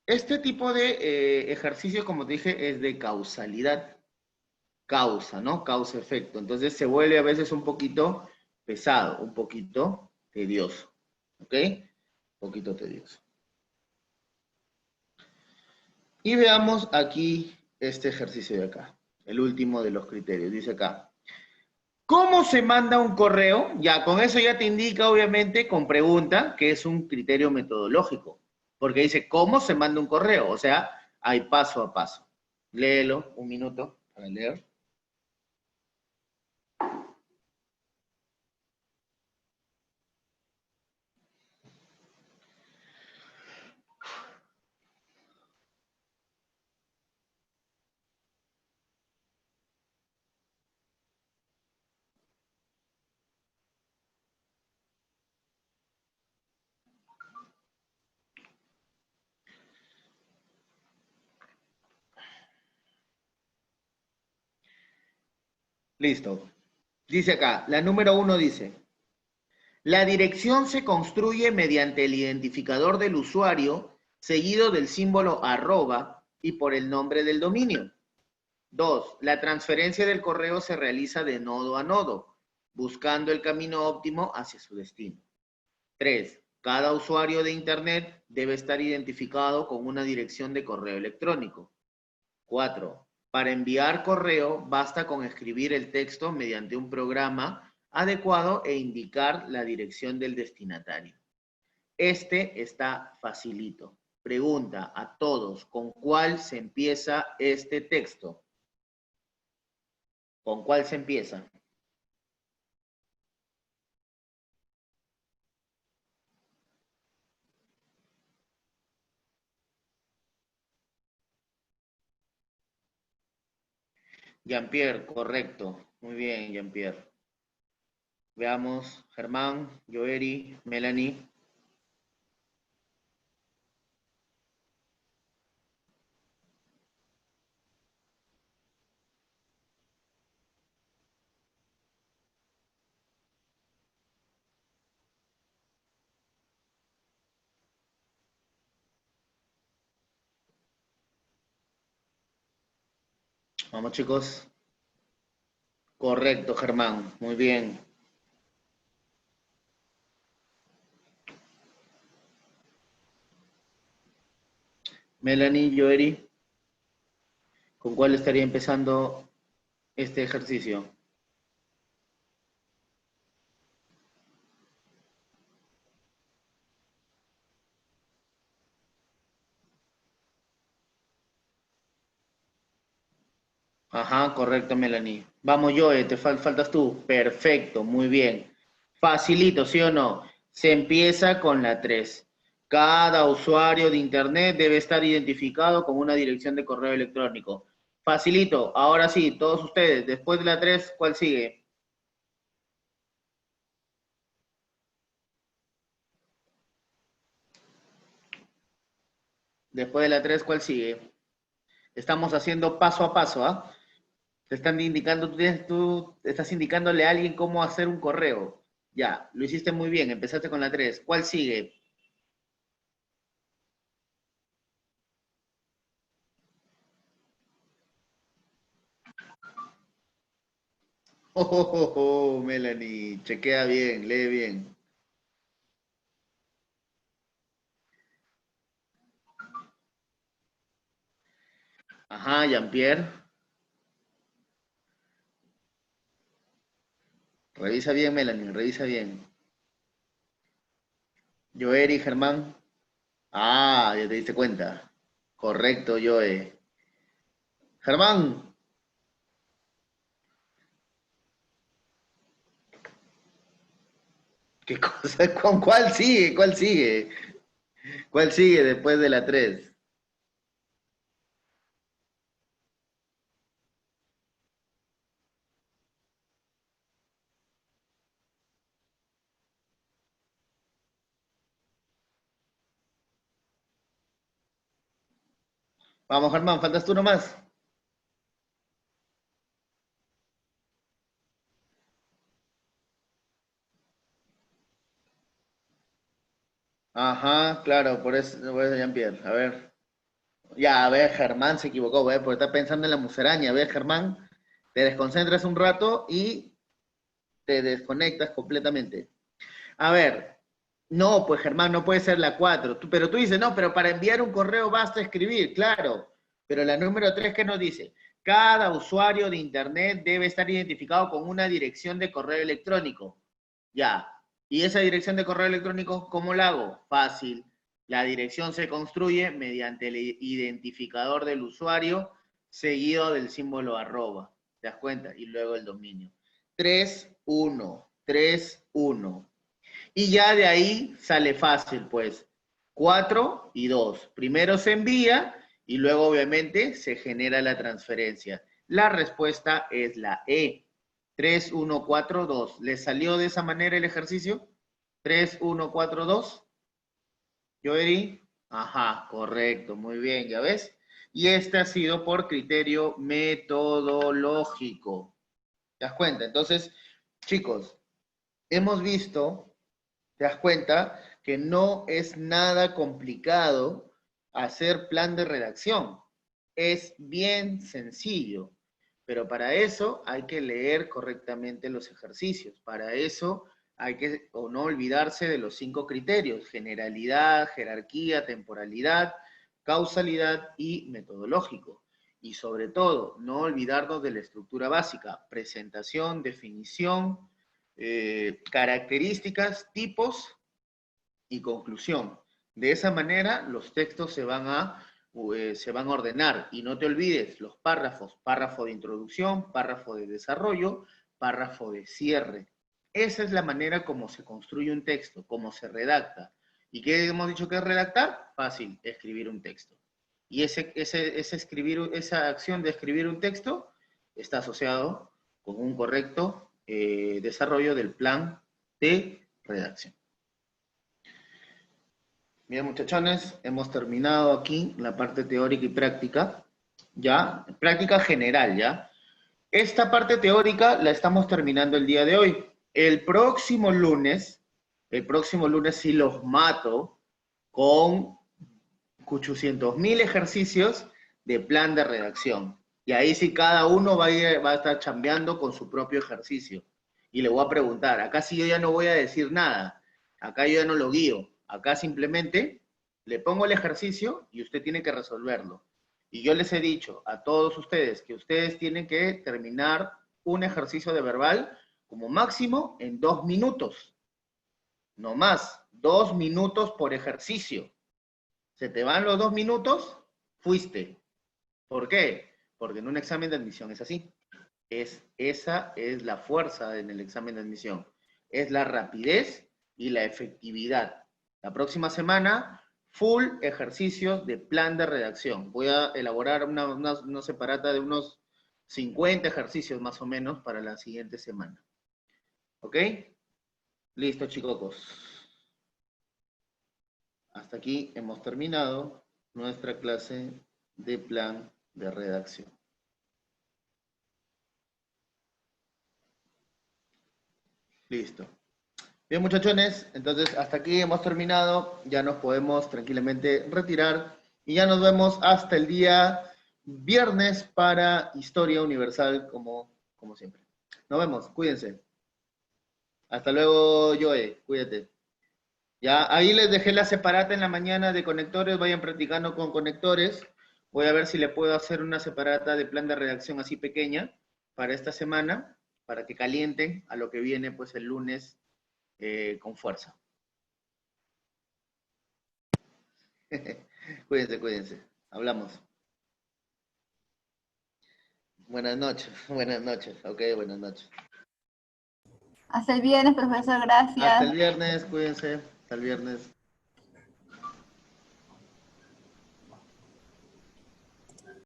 Este tipo de ejercicio, como te dije, es de causalidad. Causa, ¿no? Causa-efecto. Entonces se vuelve a veces un poquito pesado, un poquito tedioso. ¿Ok? Un poquito tedioso. Y veamos aquí este ejercicio de acá. El último de los criterios. Dice acá. ¿Cómo se manda un correo? Ya, con eso ya te indica, obviamente, con pregunta, que es un criterio metodológico. Porque dice, ¿cómo se manda un correo? O sea, hay paso a paso. Léelo, un minuto para leer. Listo. Dice acá, la número 1 dice, la dirección se construye mediante el identificador del usuario, seguido del símbolo arroba y por el nombre del dominio. 2. La transferencia del correo se realiza de nodo a nodo, buscando el camino óptimo hacia su destino. 3. Cada usuario de Internet debe estar identificado con una dirección de correo electrónico. 4. Para enviar correo basta con escribir el texto mediante un programa adecuado e indicar la dirección del destinatario. Este está facilito. Pregunta a todos, ¿con cuál se empieza este texto? ¿Con cuál se empieza? Jean-Pierre, correcto. Muy bien, Jean-Pierre. Veamos, Germán, Joeri, Melanie. Vamos, chicos. Correcto, Germán. Muy bien. Melanie, Joeri, ¿con cuál estaría empezando este ejercicio? Ajá, correcto, Melanie. Vamos, Joe, te faltas tú. Perfecto, muy bien. Facilito, ¿sí o no? Se empieza con la 3. Cada usuario de Internet debe estar identificado con una dirección de correo electrónico. Facilito. Ahora sí, todos ustedes, después de la 3, ¿cuál sigue? Después de la 3, ¿cuál sigue? Estamos haciendo paso a paso, ¿ah? Te están indicando, tú estás indicándole a alguien cómo hacer un correo. Ya, lo hiciste muy bien, empezaste con la 3. ¿Cuál sigue? Oh, oh, oh, oh, Melanie, chequea bien, lee bien. Ajá, Jean-Pierre, revisa bien, Melanie, revisa bien. Joeri, Germán. Ah, ya te diste cuenta. Correcto, Joe. Germán, ¿qué cosa? ¿Con cuál sigue? ¿Cuál sigue? ¿Cuál sigue después de la 3? Vamos, Germán, faltas tú nomás. Ajá, claro, por eso Jean-Pierre. A ver. Ya, a ver, Germán se equivocó, güey, porque está pensando en la musaraña. A ver, Germán, te desconcentras un rato y te desconectas completamente. A ver, no, pues Germán, no puede ser la 4. Pero tú dices, no, pero para enviar un correo basta escribir, claro. Pero la número 3, ¿qué nos dice? Cada usuario de Internet debe estar identificado con una dirección de correo electrónico. Ya. ¿Y esa dirección de correo electrónico cómo la hago? Fácil. La dirección se construye mediante el identificador del usuario seguido del símbolo arroba. ¿Te das cuenta? Y luego el dominio. 3-1, 3-1. Y ya de ahí sale fácil, pues. 4 y 2. Primero se envía y luego obviamente se genera la transferencia. La respuesta es la E. 3-1-4-2. ¿Le salió de esa manera el ejercicio? 3-1-4-2. ¿Joeri? Ajá, correcto, muy bien, ¿ya ves? Y este ha sido por criterio metodológico. ¿Te das cuenta? Entonces, chicos, hemos visto, te das cuenta, que no es nada complicado hacer plan de redacción. Es bien sencillo, pero para eso hay que leer correctamente los ejercicios. Para eso hay que o no olvidarse de los 5 criterios: generalidad, jerarquía, temporalidad, causalidad y metodológico. Y sobre todo, no olvidarnos de la estructura básica: presentación, definición, características, tipos y conclusión. De esa manera, los textos se van a ordenar. Y no te olvides los párrafos: párrafo de introducción, párrafo de desarrollo, párrafo de cierre. Esa es la manera como se construye un texto, como se redacta. ¿Y qué hemos dicho que es redactar? Fácil, escribir un texto. Y esa acción de escribir un texto está asociado con un correcto desarrollo del plan de redacción. Bien, muchachones, hemos terminado aquí la parte teórica y práctica, ¿ya? Práctica general, ¿ya? Esta parte teórica la estamos terminando el día de hoy. El próximo lunes sí los mato con 800.000 ejercicios de plan de redacción. Y ahí sí cada uno va a estar chambeando con su propio ejercicio. Y le voy a preguntar, acá sí yo ya no voy a decir nada, acá yo ya no lo guío, acá simplemente le pongo el ejercicio y usted tiene que resolverlo. Y yo les he dicho a todos ustedes que ustedes tienen que terminar un ejercicio de verbal como máximo en 2 minutos. No más, 2 minutos por ejercicio. Se te van los 2 minutos, fuiste. ¿Por qué? Porque en un examen de admisión es así. Esa es la fuerza en el examen de admisión. Es la rapidez y la efectividad. La próxima semana, full ejercicios de plan de redacción. Voy a elaborar una separata de unos 50 ejercicios más o menos para la siguiente semana. ¿Ok? Listo, chicos. Hasta aquí hemos terminado nuestra clase de plan de redacción. Listo. Bien, muchachones, entonces hasta aquí hemos terminado. Ya nos podemos tranquilamente retirar y ya nos vemos hasta el día viernes para Historia Universal, como siempre. Nos vemos, cuídense. Hasta luego, Joe, cuídate. Ya, ahí les dejé la separata en la mañana de conectores, vayan practicando con conectores. Voy a ver si le puedo hacer una separata de plan de redacción así pequeña para esta semana, para que calienten a lo que viene pues el lunes con fuerza. Cuídense, cuídense. Hablamos. Buenas noches, buenas noches. Ok, buenas noches. Hasta el viernes, profesor, Hasta el gracias. viernes, cuídense. Hasta el viernes.